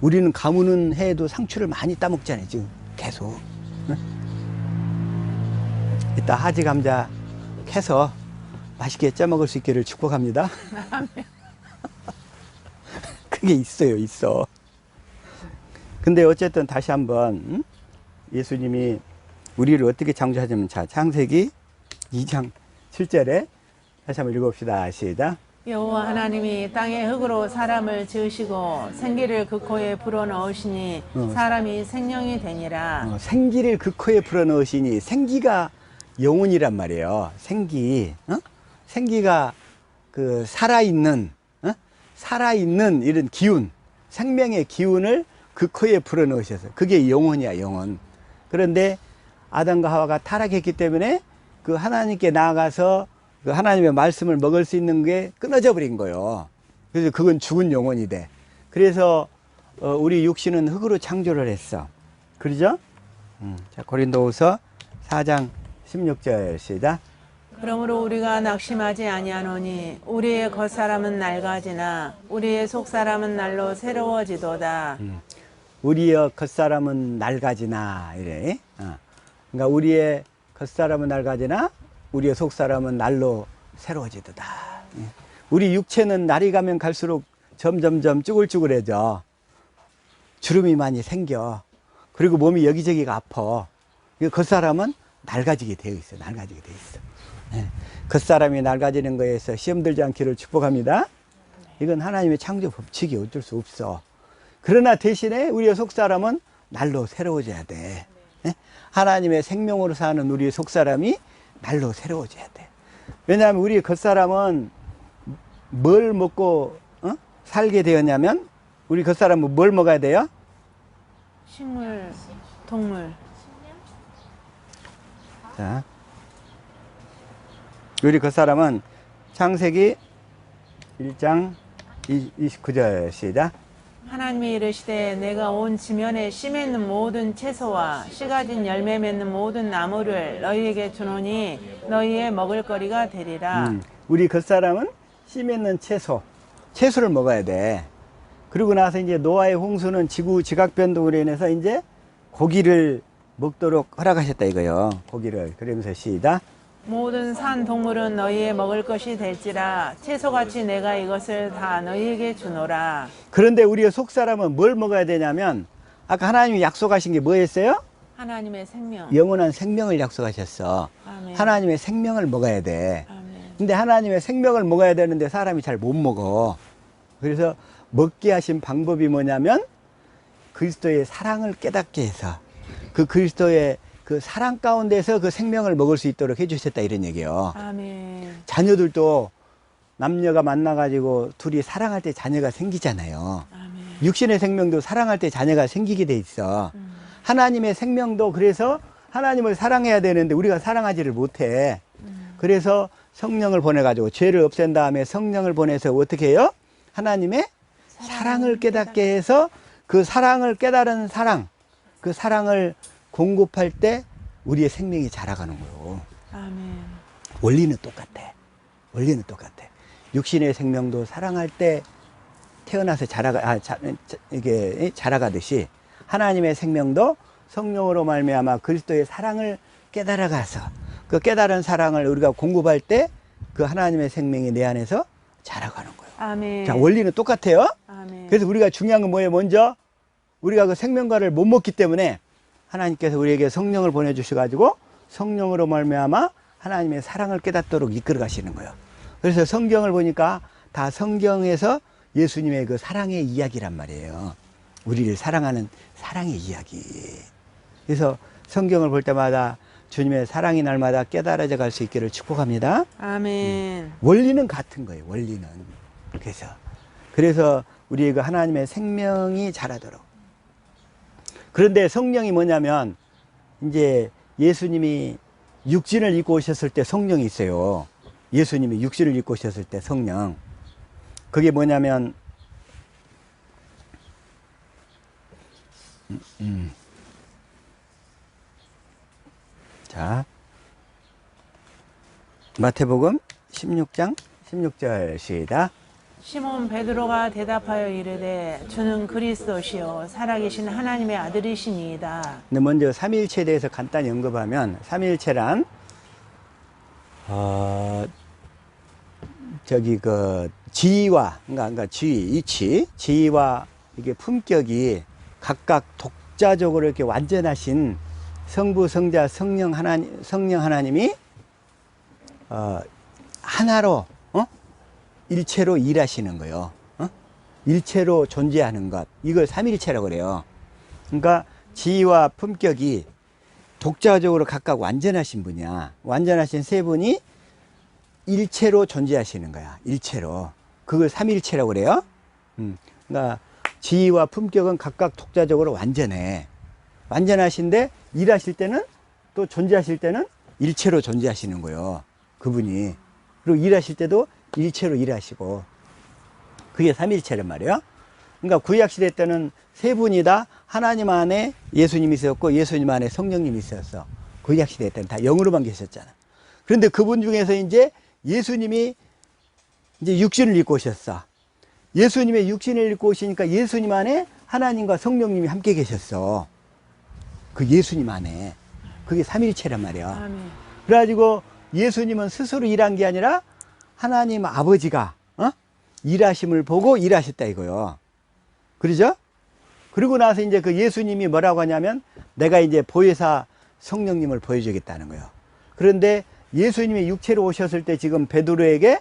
우리는 가문은 해도 상추를 많이 따먹잖아요. 지금 계속. 이따 하지 감자 캐서 맛있게 쪄먹을 수 있기를 축복합니다. 그게 있어. 근데 어쨌든 다시 한번 예수님이 우리를 어떻게 창조하냐면, 자, 창세기 2장 7절에 다시 한번 읽어봅시다. 시작. 여호와 하나님이 땅의 흙으로 사람을 지으시고 생기를 그 코에 불어넣으시니 사람이 생명이 되니라. 생기를 그 코에 불어넣으시니, 생기가 영혼이란 말이에요. 생기가 살아있는 이런 기운, 생명의 기운을 그 코에 불어넣으셔서, 그게 영혼이야, 영혼. 그런데 아담과 하와가 타락했기 때문에 그 하나님께 나아가서 그 하나님의 말씀을 먹을 수 있는 게 끊어져 버린 거예요. 그래서 그건 죽은 영혼이 돼. 그래서 우리 육신은 흙으로 창조를 했어. 그러죠? 자, 고린도후서 4장 16절 시작. 그러므로 우리가 낙심하지 아니하노니 우리의 겉사람은 낡아지나 우리의 속사람은 날로 새로워지도다. 우리의 겉사람은 낡아지나 이래. 그러니까 우리의 겉사람은 낡아지나 우리의 속사람은 날로 새로워지도다. 우리 육체는 날이 가면 갈수록 점점점 쭈글쭈글해져. 주름이 많이 생겨. 그리고 몸이 여기저기가 아파. 겉사람은 낡아지게 되어 있어. 낡아지게 되어 있어. 겉사람이 낡아지는 거에서 시험 들지 않기를 축복합니다. 이건 하나님의 창조 법칙이 어쩔 수 없어. 그러나 대신에 우리의 속사람은 날로 새로워져야 돼. 하나님의 생명으로 사는 우리의 속사람이 날로 새로워져야 돼. 왜냐하면 우리 겉사람은 뭘 먹고 살게 되었냐면, 우리 겉사람은 뭘 먹어야 돼요? 식물, 동물. 자, 우리 겉사람은 창세기 1장 29절 시작. 하나님이 이르시되 내가 온 지면에 씨 맺는 모든 채소와 씨 가진 열매 맺는 모든 나무를 너희에게 주노니 너희의 먹을거리가 되리라. 우리 겉사람은 씨 맺는 채소를 먹어야 돼. 그리고 나서 이제 노아의 홍수는 지구 지각 변동으로 인해서 이제 고기를 먹도록 허락하셨다 이거요. 고기를. 그러면서 시작. 모든 산 동물은 너희의 먹을 것이 될지라 채소같이 내가 이것을 다 너희에게 주노라. 그런데 우리의 속사람은 뭘 먹어야 되냐면, 아까 하나님이 약속하신 게 뭐였어요? 하나님의 생명. 영원한 생명을 약속하셨어. 아멘. 하나님의 생명을 먹어야 돼. 아멘. 근데 하나님의 생명을 먹어야 되는데 사람이 잘 못 먹어. 그래서 먹게 하신 방법이 뭐냐면, 그리스도의 사랑을 깨닫게 해서 그 그리스도의 그 사랑 가운데서 그 생명을 먹을 수 있도록 해주셨다 이런 얘기예요. 아멘. 자녀들도 남녀가 만나가지고 둘이 사랑할 때 자녀가 생기잖아요. 아멘. 육신의 생명도 사랑할 때 자녀가 생기게 돼 있어. 하나님의 생명도 그래서 하나님을 사랑해야 되는데 우리가 사랑하지를 못해. 그래서 성령을 보내가지고 죄를 없앤 다음에 성령을 보내서 어떻게 해요? 하나님의 사랑을 깨닫게 해서 그 사랑을 깨달은 사랑, 그 사랑을 공급할 때 우리의 생명이 자라가는 거예요. 아멘. 원리는 똑같아. 원리는 똑같아. 육신의 생명도 사랑할 때 태어나서 이게 자라가듯이 하나님의 생명도 성령으로 말미암아 그리스도의 사랑을 깨달아가서 그 깨달은 사랑을 우리가 공급할 때 그 하나님의 생명이 내 안에서 자라가는 거예요. 아멘. 자, 원리는 똑같아요. 아멘. 그래서 우리가 중요한 건 뭐예요? 먼저 우리가 그 생명과를 못 먹기 때문에 하나님께서 우리에게 성령을 보내주셔가지고 성령으로 말미암아 하나님의 사랑을 깨닫도록 이끌어 가시는 거예요. 그래서 성경을 보니까 다 성경에서 예수님의 그 사랑의 이야기란 말이에요. 우리를 사랑하는 사랑의 이야기. 그래서 성경을 볼 때마다 주님의 사랑이 날마다 깨달아져 갈 수 있기를 축복합니다. 아멘. 원리는 같은 거예요. 원리는. 그래서 우리의 그 하나님의 생명이 자라도록. 그런데 성령이 뭐냐면 이제 예수님이 육신을 입고 오셨을 때 성령이 있어요. 예수님이 육신을 입고 오셨을 때 성령. 그게 뭐냐면 자, 마태복음 16장 16절 시작. 시몬 베드로가 대답하여 이르되 주는 그리스도시요 살아계신 하나님의 아들이시니이다. 근데 먼저 삼위일체에 대해서 간단히 언급하면 삼위일체란 저기 그 지위와 그러니까 지위, 이치, 지위와 이게 품격이 각각 독자적으로 이렇게 완전하신 성부, 성자, 성령 하나님이 하나로 일체로 일하시는 거예요. 일체로 존재하는 것. 이걸 삼위일체라고 그래요. 그러니까 지위와 품격이 독자적으로 각각 완전하신 분이야. 완전하신 세 분이 일체로 존재하시는 거야. 일체로. 그걸 삼위일체라고 그래요. 그러니까 지위와 품격은 각각 독자적으로 완전해. 완전하신데 일하실 때는 또 존재하실 때는 일체로 존재하시는 거예요. 그분이. 그리고 일하실 때도 일체로 일하시고. 그게 삼위일체란 말이에요. 그러니까 구약시대 때는 세 분이 다 하나님 안에 예수님이 있었고 예수님 안에 성령님이 있었어. 구약시대 때는 다 영으로만 계셨잖아. 그런데 그분 중에서 이제 예수님이 이제 육신을 입고 오셨어. 예수님의 육신을 입고 오시니까 예수님 안에 하나님과 성령님이 함께 계셨어. 그 예수님 안에. 그게 삼위일체란 말이야. 아멘. 그래가지고 예수님은 스스로 일한 게 아니라 하나님 아버지가 일하심을 보고 일하셨다 이거요. 그러죠? 그리고 나서 이제 그 예수님이 뭐라고 하냐면 내가 이제 보혜사 성령님을 보여주겠다는 거예요. 그런데 예수님이 육체로 오셨을 때 지금 베드로에게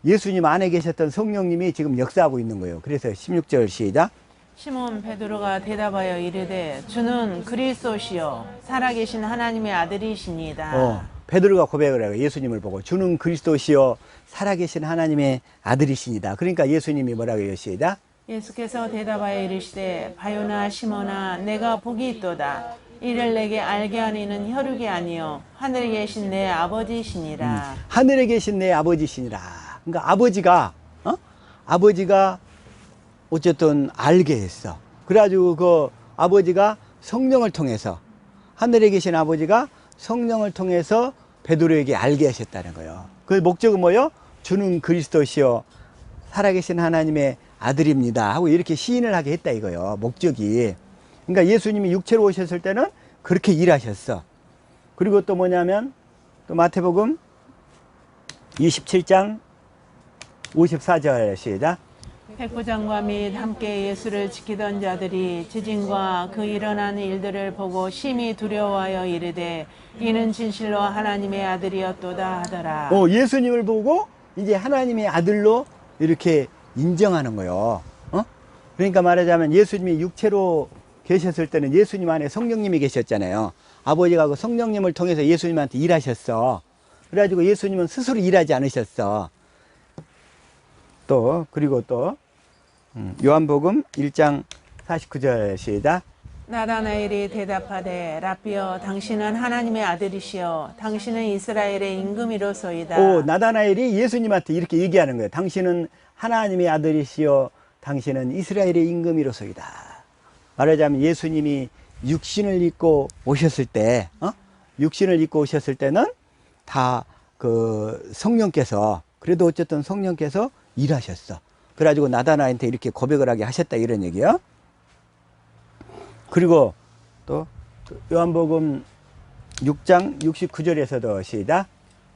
예수님 안에 계셨던 성령님이 지금 역사하고 있는 거예요. 그래서 16절 시작. 시몬 베드로가 대답하여 이르되 주는 그리스도시요 살아계신 하나님의 아들이시니이다. 베드로가 고백을 해요. 예수님을 보고 주는 그리스도시요 살아계신 하나님의 아들이시니다. 그러니까 예수님이 뭐라고 해요? 시작. 예수께서 대답하여 이르시되 바요나 시몬아 내가 복이 있도다. 이를 내게 알게 하니는 혈육이 아니요 하늘에 계신 내 아버지시니라. 하늘에 계신 내 아버지시니라. 그러니까 아버지가 어쨌든 알게 했어. 그래가지고 그 아버지가 성령을 통해서 하늘에 계신 아버지가 성령을 통해서 베드로에게 알게 하셨다는 거예요. 그 목적은 뭐예요? 주는 그리스도시요 살아계신 하나님의 아들입니다 하고 이렇게 시인을 하게 했다 이거예요. 목적이. 그러니까 예수님이 육체로 오셨을 때는 그렇게 일하셨어. 그리고 또 뭐냐면 또 마태복음 27장 54절 시작. 백부장과 및 함께 예수를 지키던 자들이 지진과 그 일어난 일들을 보고 심히 두려워하여 이르되 이는 진실로 하나님의 아들이었도다 하더라. 예수님을 보고 이제 하나님의 아들로 이렇게 인정하는 거예요. 그러니까 말하자면 예수님이 육체로 계셨을 때는 예수님 안에 성령님이 계셨잖아요. 아버지가 그 성령님을 통해서 예수님한테 일하셨어. 그래가지고 예수님은 스스로 일하지 않으셨어. 또 그리고 또 요한복음 1장 49절 시작. 나다나엘이 대답하되 라삐여 당신은 하나님의 아들이시여 당신은 이스라엘의 임금이로소이다. 나다나엘이 예수님한테 이렇게 얘기하는 거예요. 당신은 하나님의 아들이시여 당신은 이스라엘의 임금이로소이다. 말하자면 예수님이 육신을 입고 오셨을 때 육신을 입고 오셨을 때는 다 그 성령께서 그래도 어쨌든 성령께서 일하셨어. 그래가지고 나다나엘한테 이렇게 고백을 하게 하셨다 이런 얘기요. 그리고 또 요한복음 6장 69절에서도 시작.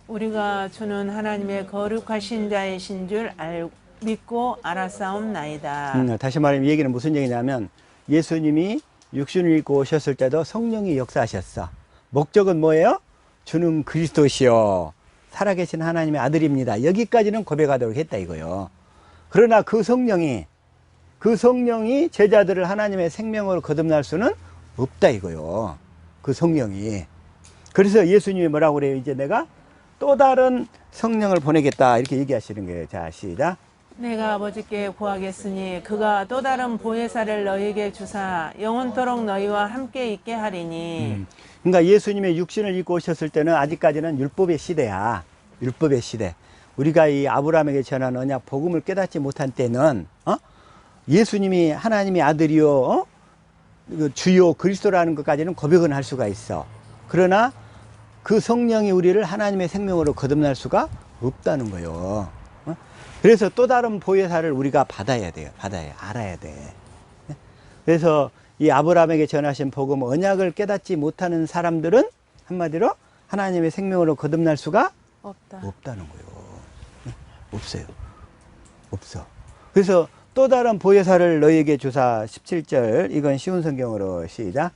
우리가 주는 하나님의 거룩하신 자이신 줄 믿고 알았사옵나이다. 다시 말하면 이 얘기는 무슨 얘기냐면 예수님이 육신을 입고 오셨을 때도 성령이 역사하셨어. 목적은 뭐예요? 주는 그리스도시요 살아계신 하나님의 아들입니다. 여기까지는 고백하도록 했다 이거요. 그러나 그 성령이 제자들을 하나님의 생명으로 거듭날 수는 없다 이거요. 그 성령이. 그래서 예수님이 뭐라고 그래요? 이제 내가 또 다른 성령을 보내겠다 이렇게 얘기하시는 거예요. 자, 시작. 내가 아버지께 구하겠으니 그가 또 다른 보혜사를 너희에게 주사 영원토록 너희와 함께 있게 하리니. 그러니까 예수님의 육신을 입고 오셨을 때는 아직까지는 율법의 시대야. 율법의 시대. 우리가 이 아브라함에게 전한 언약 복음을 깨닫지 못한 때는 예수님이 하나님의 아들이요 주요 그리스도라는 것까지는 고백은 할 수가 있어. 그러나 그 성령이 우리를 하나님의 생명으로 거듭날 수가 없다는 거예요. 그래서 또 다른 보혜사를 우리가 받아야 돼요. 알아야 돼. 그래서 이 아브라함에게 전하신 복음 언약을 깨닫지 못하는 사람들은 한마디로 하나님의 생명으로 거듭날 수가 없다는 거예요. 없어요. 없어. 그래서 또 다른 보혜사를 너희에게 주사 17절 이건 쉬운 성경으로 시작.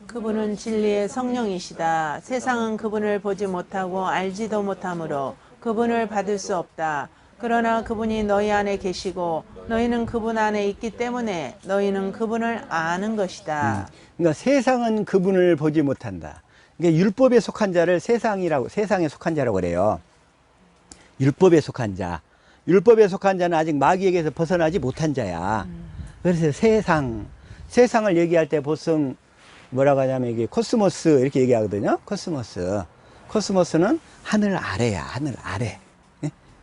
그분은 진리의 성령이시다. 세상은 그분을 보지 못하고 알지도 못하므로 그분을 받을 수 없다. 그러나 그분이 너희 안에 계시고 너희는 그분 안에 있기 때문에 너희는 그분을 아는 것이다. 그러니까 세상은 그분을 보지 못한다. 그러니까 율법에 속한 자를 세상에 속한 자라고 그래요. 율법에 속한 자. 율법에 속한 자는 아직 마귀에게서 벗어나지 못한 자야. 그래서 세상을 얘기할 때 보통 뭐라고 하냐면 이게 코스모스 이렇게 얘기하거든요. 코스모스는 하늘 아래야. 하늘 아래.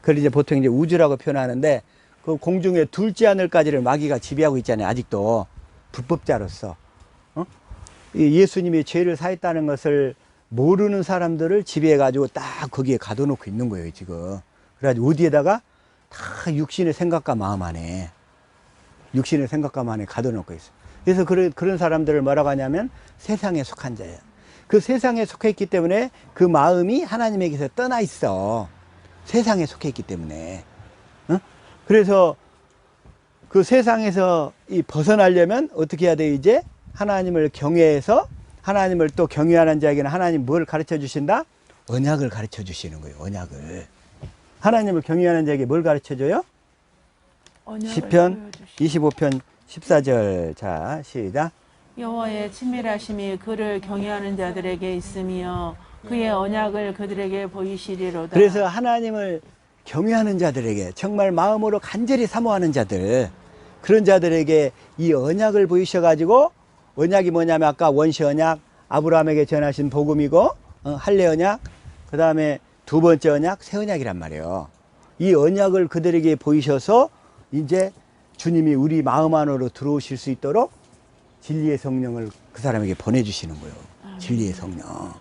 그걸 이제 보통 이제 우주라고 표현하는데 그 공중의 둘째 하늘까지를 마귀가 지배하고 있잖아요. 아직도 불법자로서. 예수님이 죄를 사했다는 것을 모르는 사람들을 지배해가지고 딱 거기에 가둬놓고 있는 거예요, 지금. 그래가지고 어디에다가 다 육신의 생각과 마음 안에 가둬놓고 있어요. 그래서 그런 사람들을 뭐라고 하냐면 세상에 속한 자예요. 그 세상에 속해 있기 때문에 그 마음이 하나님에게서 떠나 있어. 세상에 속해 있기 때문에. 그래서 그 세상에서 벗어나려면 어떻게 해야 돼요? 이제 하나님을 경외해서 하나님을 또 경외하는 자에게는 하나님 뭘 가르쳐 주신다? 언약을 가르쳐 주시는 거예요. 언약을. 하나님을 경외하는 자에게 뭘 가르쳐 줘요? 시편 25편 14절. 자, 시작. 여호와의 친밀하심이 그를 경외하는 자들에게 있으며 그의 언약을 그들에게 보이시리로다. 그래서 하나님을 경외하는 자들에게 정말 마음으로 간절히 사모하는 자들, 그런 자들에게 이 언약을 보이셔가지고, 언약이 뭐냐면 아까 원시 언약, 아브라함에게 전하신 복음이고, 할례 언약, 그 다음에 두 번째 언약, 새 언약이란 말이에요. 이 언약을 그들에게 보이셔서 이제 주님이 우리 마음 안으로 들어오실 수 있도록 진리의 성령을 그 사람에게 보내주시는 거예요. 진리의 성령.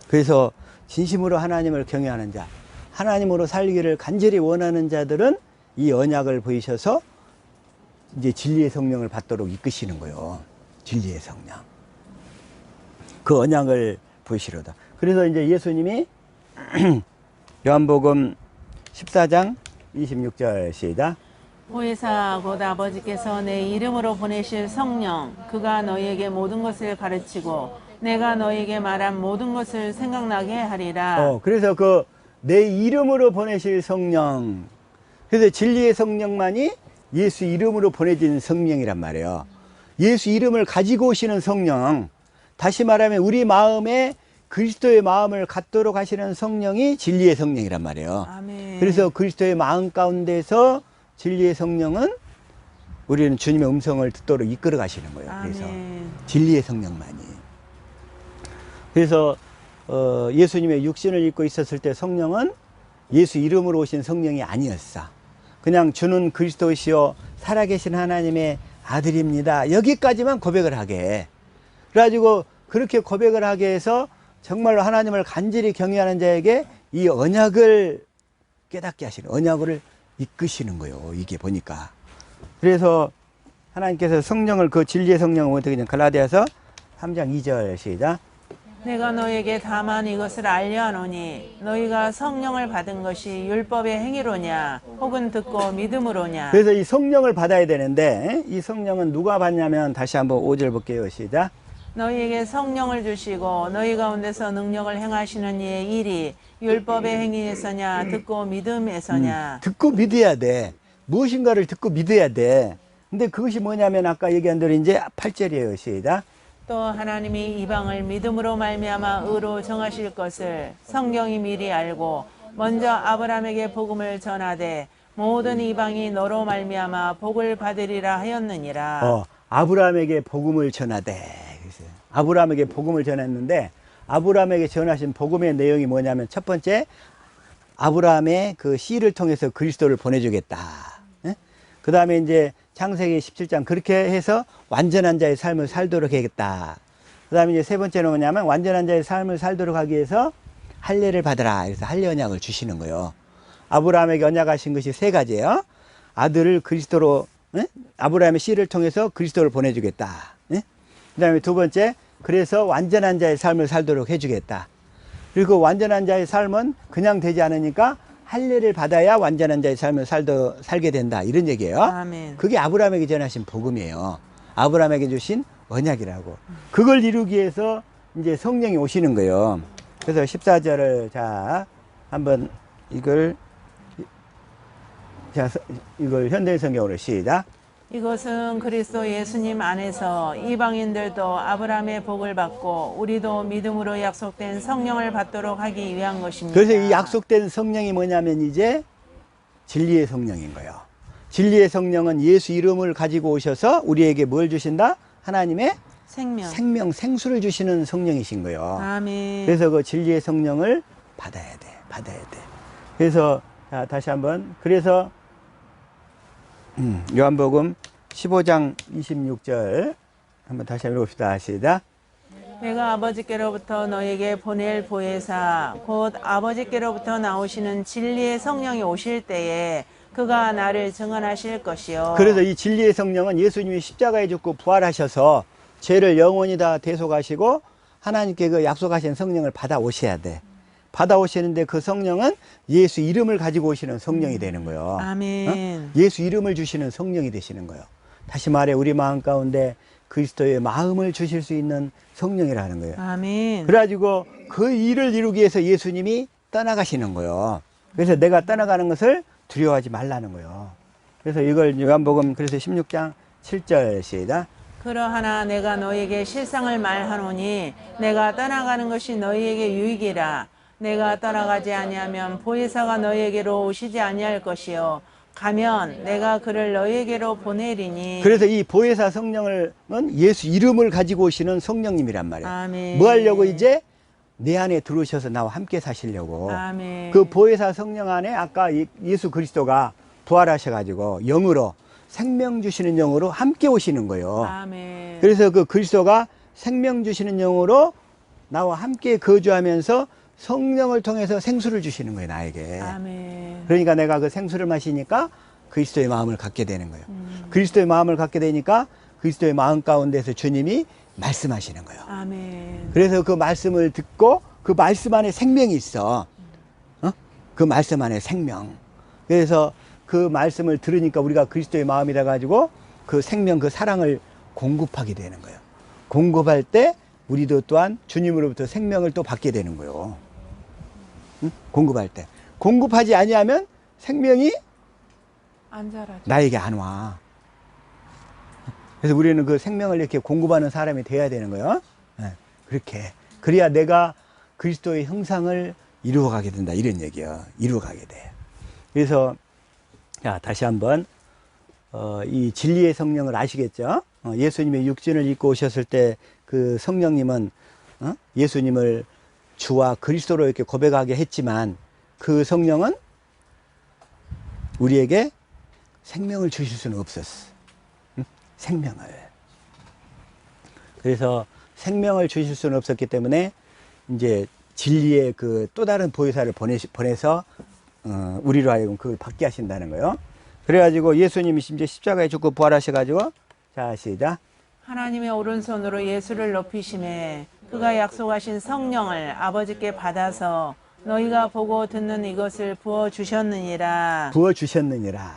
그래서 진심으로 하나님을 경외하는 자, 하나님으로 살기를 간절히 원하는 자들은 이 언약을 보이셔서 이제 진리의 성령을 받도록 이끄시는 거예요. 진리의 성령. 그 언약을 보이시로다. 그래서 이제 예수님이 요한복음 14장 26절 시작. 보혜사 곧 아버지께서 내 이름으로 보내실 성령 그가 너희에게 모든 것을 가르치고 내가 너희에게 말한 모든 것을 생각나게 하리라. 그래서 그 내 이름으로 보내실 성령, 그래서 진리의 성령만이 예수 이름으로 보내진 성령이란 말이에요. 예수 이름을 가지고 오시는 성령, 다시 말하면 우리 마음에 그리스도의 마음을 갖도록 하시는 성령이 진리의 성령이란 말이에요. 아멘. 그래서 그리스도의 마음 가운데서 진리의 성령은 우리는 주님의 음성을 듣도록 이끌어 가시는 거예요. 그래서 아멘. 진리의 성령만이. 그래서 예수님의 육신을 입고 있었을 때 성령은 예수 이름으로 오신 성령이 아니었어. 그냥 주는 그리스도시요 살아계신 하나님의 아들입니다. 여기까지만 고백을 하게. 그래가지고 그렇게 고백을 하게 해서 정말로 하나님을 간절히 경외하는 자에게 이 언약을 깨닫게 하시는, 언약을 이끄시는 거예요. 이게 보니까. 그래서 하나님께서 성령을 그 진리의 성령을 어떻게 냐 갈라디아서 3장 2절 시작. 내가 너에게 다만 이것을 알려 하노니 너희가 성령을 받은 것이 율법의 행위로냐 혹은 듣고 믿음으로냐. 그래서 이 성령을 받아야 되는데 이 성령은 누가 받냐면 다시 한번 5절 볼게요. 시작. 너희에게 성령을 주시고 너희 가운데서 능력을 행하시는 이의 일이 율법의 행위에서냐 듣고 믿음에서냐. 듣고 믿어야 돼. 무엇인가를 듣고 믿어야 돼. 근데 그것이 뭐냐면 아까 얘기한 대로 이제 8절이에요. 시작. 또 하나님이 이방을 믿음으로 말미암아 의로 정하실 것을 성경이 미리 알고 먼저 아브라함에게 복음을 전하되 모든 이방이 너로 말미암아 복을 받으리라 하였느니라. 아브라함에게 복음을 전하되. 그래서 아브라함에게 복음을 전했는데 아브라함에게 전하신 복음의 내용이 뭐냐면 첫 번째 아브라함의 그 씨를 통해서 그리스도를 보내주겠다. 그 다음에 이제 창세기 17장 그렇게 해서 완전한 자의 삶을 살도록 하겠다. 그 다음에 이제 세 번째는 뭐냐면 완전한 자의 삶을 살도록 하기 위해서 할례를 받으라. 그래서 할례 언약을 주시는 거예요. 아브라함에게 언약하신 것이 세 가지예요. 아들을 그리스도로, 아브라함의 씨를 통해서 그리스도를 보내주겠다. 그 다음에 두 번째, 그래서 완전한 자의 삶을 살도록 해주겠다. 그리고 완전한 자의 삶은 그냥 되지 않으니까 할례를 받아야 완전한 자의 삶을 살게 된다. 이런 얘기예요. 아멘. 그게 아브라함에게 전하신 복음이에요. 아브라함에게 주신 언약이라고. 그걸 이루기 위해서 이제 성령이 오시는 거예요. 그래서 14절을 자 한번 이걸 현대 성경으로 시작. 이것은 그리스도 예수님 안에서 이방인들도 아브라함의 복을 받고 우리도 믿음으로 약속된 성령을 받도록 하기 위한 것입니다. 그래서 이 약속된 성령이 뭐냐면 이제 진리의 성령인 거예요. 진리의 성령은 예수 이름을 가지고 오셔서 우리에게 뭘 주신다? 하나님의 생명, 생수를 주시는 성령이신 거예요. 아멘. 그래서 그 진리의 성령을 받아야 돼. 그래서 자, 다시 한번 그래서 요한복음 15장 26절 한번 다시 한번 봅시다. 시작. 내가 아버지께로부터 너에게 보낼 보혜사 곧 아버지께로부터 나오시는 진리의 성령이 오실 때에 그가 나를 증언하실 것이요. 그래서 이 진리의 성령은 예수님이 십자가에 죽고 부활하셔서 죄를 영원히 다 대속하시고 하나님께 그 약속하신 성령을 받아오셔야 돼. 받아오시는데 그 성령은 예수 이름을 가지고 오시는 성령이 되는 거예요. 아멘. 예수 이름을 주시는 성령이 되시는 거예요. 다시 말해 우리 마음 가운데 그리스도의 마음을 주실 수 있는 성령이라는 거예요. 아멘. 그래가지고 그 일을 이루기 위해서 예수님이 떠나가시는 거예요. 그래서 내가 떠나가는 것을 두려워하지 말라는 거예요. 그래서 이걸 요한복음 그래서 16장 7절 시작. 그러하나 내가 너에게 실상을 말하노니 내가 떠나가는 것이 너희에게 유익이라. 내가 떠나가지 아니하면 보혜사가 너희에게로 오시지 아니할 것이요 가면 내가 그를 너희에게로 보내리니. 그래서 이 보혜사 성령은 예수 이름을 가지고 오시는 성령님이란 말이에요. 아멘. 뭐 하려고 이제 내 안에 들어오셔서 나와 함께 사시려고. 아멘. 그 보혜사 성령 안에 아까 예수 그리스도가 부활하셔가지고 영으로 생명 주시는 영으로 함께 오시는 거예요. 아멘. 그래서 그 그리스도가 생명 주시는 영으로 나와 함께 거주하면서 성령을 통해서 생수를 주시는 거예요, 나에게. 아멘. 그러니까 내가 그 생수를 마시니까 그리스도의 마음을 갖게 되는 거예요. 그리스도의 마음을 갖게 되니까 그리스도의 마음 가운데서 주님이 말씀하시는 거예요. 아멘. 그래서 그 말씀을 듣고 그 말씀 안에 생명이 있어. 그 말씀 안에 생명. 그래서 그 말씀을 들으니까 우리가 그리스도의 마음이 돼가지고 그 생명, 그 사랑을 공급하게 되는 거예요. 공급할 때 우리도 또한 주님으로부터 생명을 또 받게 되는 거예요. 공급할 때. 공급하지 아니하면 생명이 안 자라죠. 나에게 안 와. 그래서 우리는 그 생명을 이렇게 공급하는 사람이 돼야 되는 거예요. 네, 그렇게. 그래야 내가 그리스도의 형상을 이루어가게 된다. 이런 얘기야. 이루어가게 돼. 그래서 자, 다시 한번 이 진리의 성령을 아시겠죠? 예수님의 육신을 입고 오셨을 때 그 성령님은 예수님을 주와 그리스도로 이렇게 고백하게 했지만 그 성령은 우리에게 생명을 주실 수는 없었어. 생명을. 그래서 생명을 주실 수는 없었기 때문에 이제 진리의 그 또 다른 보혜사를 보내서 우리로 하여금 그걸 받게 하신다는 거예요. 그래가지고 예수님이 이제 십자가에 죽고 부활하셔가지고 자, 시작. 하나님의 오른손으로 예수를 높이심에 그가 약속하신 성령을 아버지께 받아서 너희가 보고 듣는 이것을 부어 주셨느니라. 부어 주셨느니라.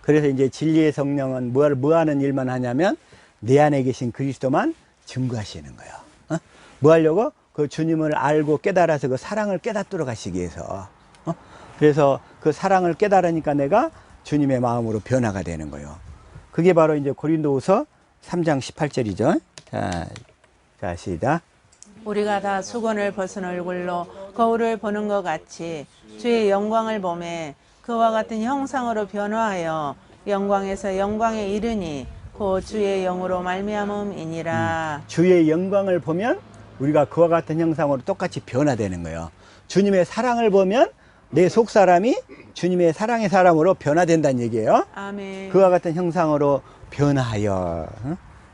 그래서 이제 진리의 성령은 뭐 하는 일만 하냐면 내 안에 계신 그리스도만 증거하시는 거예요. 뭐 하려고? 그 주님을 알고 깨달아서 그 사랑을 깨닫도록 하시기 위해서. 그래서 그 사랑을 깨달으니까 내가 주님의 마음으로 변화가 되는 거예요. 그게 바로 이제 고린도후서 3장 18절이죠. 자, 시작. 우리가 다 수건을 벗은 얼굴로 거울을 보는 것 같이 주의 영광을 보매 그와 같은 형상으로 변화하여 영광에서 영광에 이르니 곧 주의 영으로 말미암음이니라. 주의 영광을 보면 우리가 그와 같은 형상으로 똑같이 변화되는 거예요. 주님의 사랑을 보면 내 속사람이 주님의 사랑의 사람으로 변화된다는 얘기예요. 아멘. 그와 같은 형상으로 변화하여.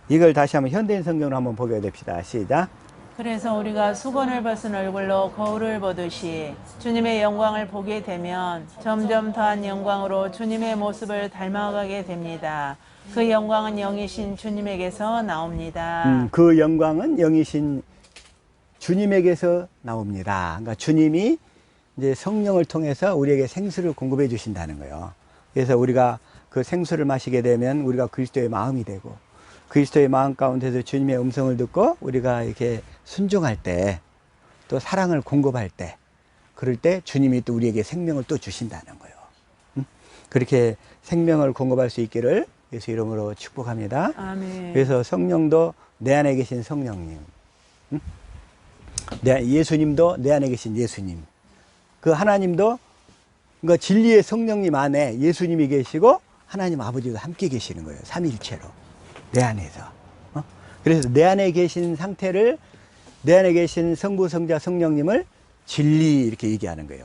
이걸 다시 한번 현대인 성경으로 한번 보게 됩시다. 시작. 그래서 우리가 수건을 벗은 얼굴로 거울을 보듯이 주님의 영광을 보게 되면 점점 더한 영광으로 주님의 모습을 닮아가게 됩니다. 그 영광은 영이신 주님에게서 나옵니다. 그 영광은 영이신 주님에게서 나옵니다. 그러니까 주님이 이제 성령을 통해서 우리에게 생수를 공급해 주신다는 거예요. 그래서 우리가 그 생수를 마시게 되면 우리가 그리스도의 마음이 되고 그리스도의 마음 가운데서 주님의 음성을 듣고 우리가 이렇게 순종할 때 또 사랑을 공급할 때 그럴 때 주님이 또 우리에게 생명을 또 주신다는 거예요. 그렇게 생명을 공급할 수 있기를 예수 이름으로 축복합니다. 아멘. 그래서 성령도 내 안에 계신 성령님, 예수님도 내 안에 계신 예수님, 그 하나님도 그러니까 진리의 성령님 안에 예수님이 계시고 하나님 아버지도 함께 계시는 거예요. 삼위일체로 내 안에서. 그래서 내 안에 계신 상태를 내 안에 계신 성부, 성자, 성령님을 진리 이렇게 얘기하는 거예요.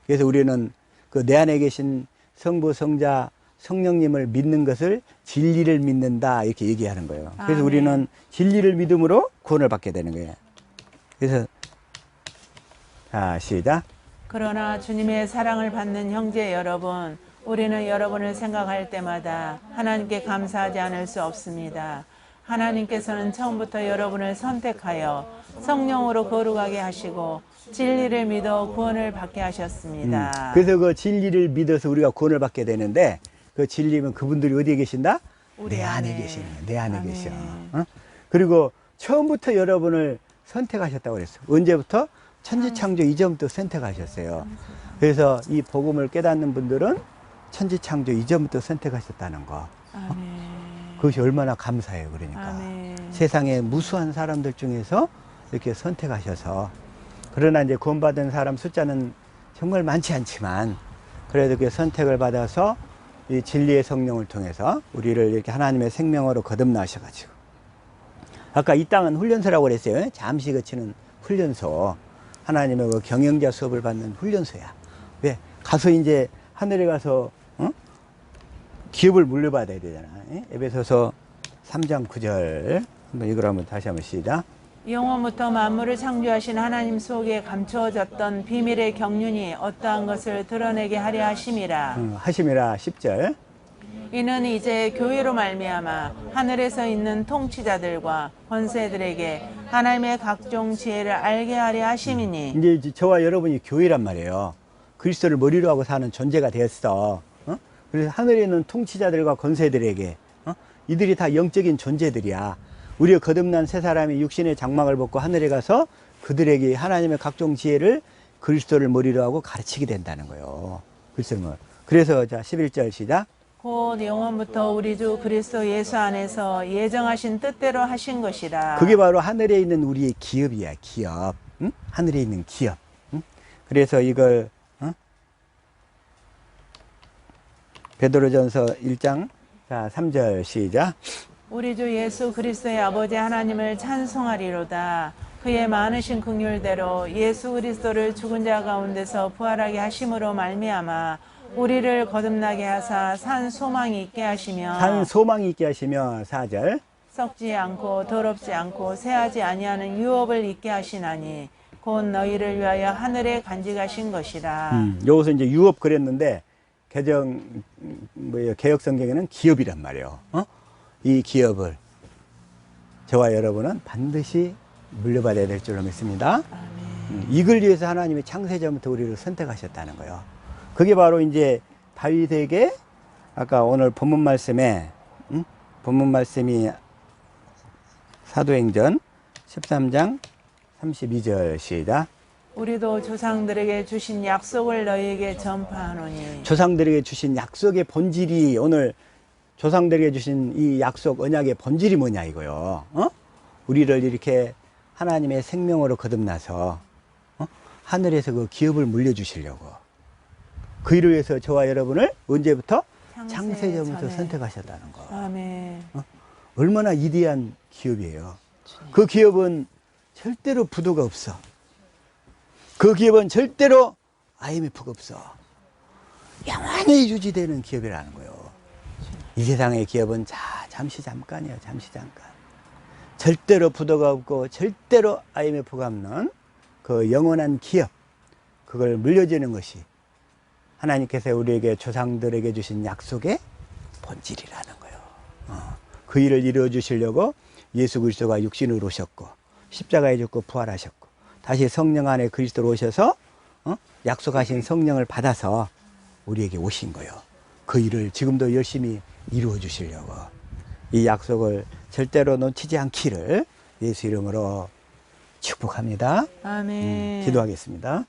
그래서 우리는 그 내 안에 계신 성부, 성자, 성령님을 믿는 것을 진리를 믿는다 이렇게 얘기하는 거예요. 그래서 아멘. 우리는 진리를 믿음으로 구원을 받게 되는 거예요. 그래서 자, 시작. 그러나 주님의 사랑을 받는 형제 여러분, 우리는 여러분을 생각할 때마다 하나님께 감사하지 않을 수 없습니다. 하나님께서는 처음부터 여러분을 선택하여 성령으로 거룩하게 하시고 진리를 믿어 구원을 받게 하셨습니다. 그래서 그 진리를 믿어서 우리가 구원을 받게 되는데 그 진리면 그분들이 어디에 계신다? 우리 내 안에 안에. 계시는 거예요. 내 안에 아멘. 계셔. 그리고 처음부터 여러분을 선택하셨다고 그랬어. 언제부터? 천지창조 이전부터 선택하셨어요. 그래서 이 복음을 깨닫는 분들은 천지창조 이전부터 선택하셨다는 거. 아멘. 그것이 얼마나 감사해요. 그러니까 아멘. 세상에 무수한 사람들 중에서 이렇게 선택하셔서 그러나 이제 구원받은 사람 숫자는 정말 많지 않지만 그래도 그 선택을 받아서 이 진리의 성령을 통해서 우리를 이렇게 하나님의 생명으로 거듭나셔가지고 아까 이 땅은 훈련소라고 그랬어요. 잠시 거치는 훈련소. 하나님의 그 경영자 수업을 받는 훈련소야. 왜? 가서 이제 하늘에 가서 기업을 물려받아야 되잖아. 에베소서 3장 9절 한번 이걸 한번 다시 한번 시작. 영원부터 만물을 창조하신 하나님 속에 감추어졌던 비밀의 경륜이 어떠한 것을 드러내게 하려 하심이라. 하심이라 10절. 이는 이제 교회로 말미암아 하늘에서 있는 통치자들과 권세들에게 하나님의 각종 지혜를 알게 하려 하심이니. 이제 저와 여러분이 교회란 말이에요. 그리스도를 머리로 하고 사는 존재가 되었어. 그래서 하늘에 있는 통치자들과 권세들에게 이들이 다 영적인 존재들이야. 우리가 거듭난 새 사람이 육신의 장막을 벗고 하늘에 가서 그들에게 하나님의 각종 지혜를 그리스도를 머리로 하고 가르치게 된다는 거예요. 그래서 자 11절 시작. 곧 영원부터 우리 주 그리스도 예수 안에서 예정하신 뜻대로 하신 것이라. 그게 바로 하늘에 있는 우리의 기업이야. 기업. 응? 하늘에 있는 기업. 응? 그래서 이걸 베드로전서 1장 자 3절 시작. 우리 주 예수 그리스도의 아버지 하나님을 찬송하리로다. 그의 많으신 긍휼대로 예수 그리스도를 죽은 자 가운데서 부활하게 하심으로 말미암아 우리를 거듭나게 하사 산 소망이 있게 하시며 산 소망이 있게 하시며 4절. 썩지 않고 더럽지 않고 새하지 아니하는 유업을 있게 하시나니 곧 너희를 위하여 하늘에 간직하신 것이라. 여기서 이제 유업 그랬는데 개혁 성경에는 기업이란 말이에요. 이 기업을 저와 여러분은 반드시 물려받아야 될 줄로 믿습니다. 이걸 위해서 하나님이 창세전부터 우리를 선택하셨다는 거예요. 그게 바로 이제 다윗에게 아까 오늘 본문 말씀에 본문 말씀이 사도행전 13장 32절 시작. 우리도 조상들에게 주신 약속을 너희에게 전파하노니. 조상들에게 주신 약속의 본질이 오늘 조상들에게 주신 이 약속 언약의 본질이 뭐냐 이거요. 우리를 이렇게 하나님의 생명으로 거듭나서 하늘에서 그 기업을 물려주시려고 그 일을 위해서 저와 여러분을 언제부터? 창세전부터 전에. 선택하셨다는 거. 아멘. 얼마나 위대한 기업이에요. 그 기업은 절대로 부도가 없어. 그 기업은 절대로 IMF가 없어. 영원히 유지되는 기업이라는 거예요. 이 세상의 기업은 잠시 잠깐이에요. 잠시 잠깐. 절대로 부도가 없고 절대로 IMF가 없는 그 영원한 기업, 그걸 물려주는 것이 하나님께서 우리에게 조상들에게 주신 약속의 본질이라는 거예요. 그 일을 이루어 주시려고 예수 그리스도가 육신으로 오셨고 십자가에 죽고 부활하셨고 다시 성령 안에 그리스도로 오셔서 약속하신 성령을 받아서 우리에게 오신 거예요. 그 일을 지금도 열심히 이루어 주시려고 이 약속을 절대로 놓치지 않기를 예수 이름으로 축복합니다. 아멘. 기도하겠습니다.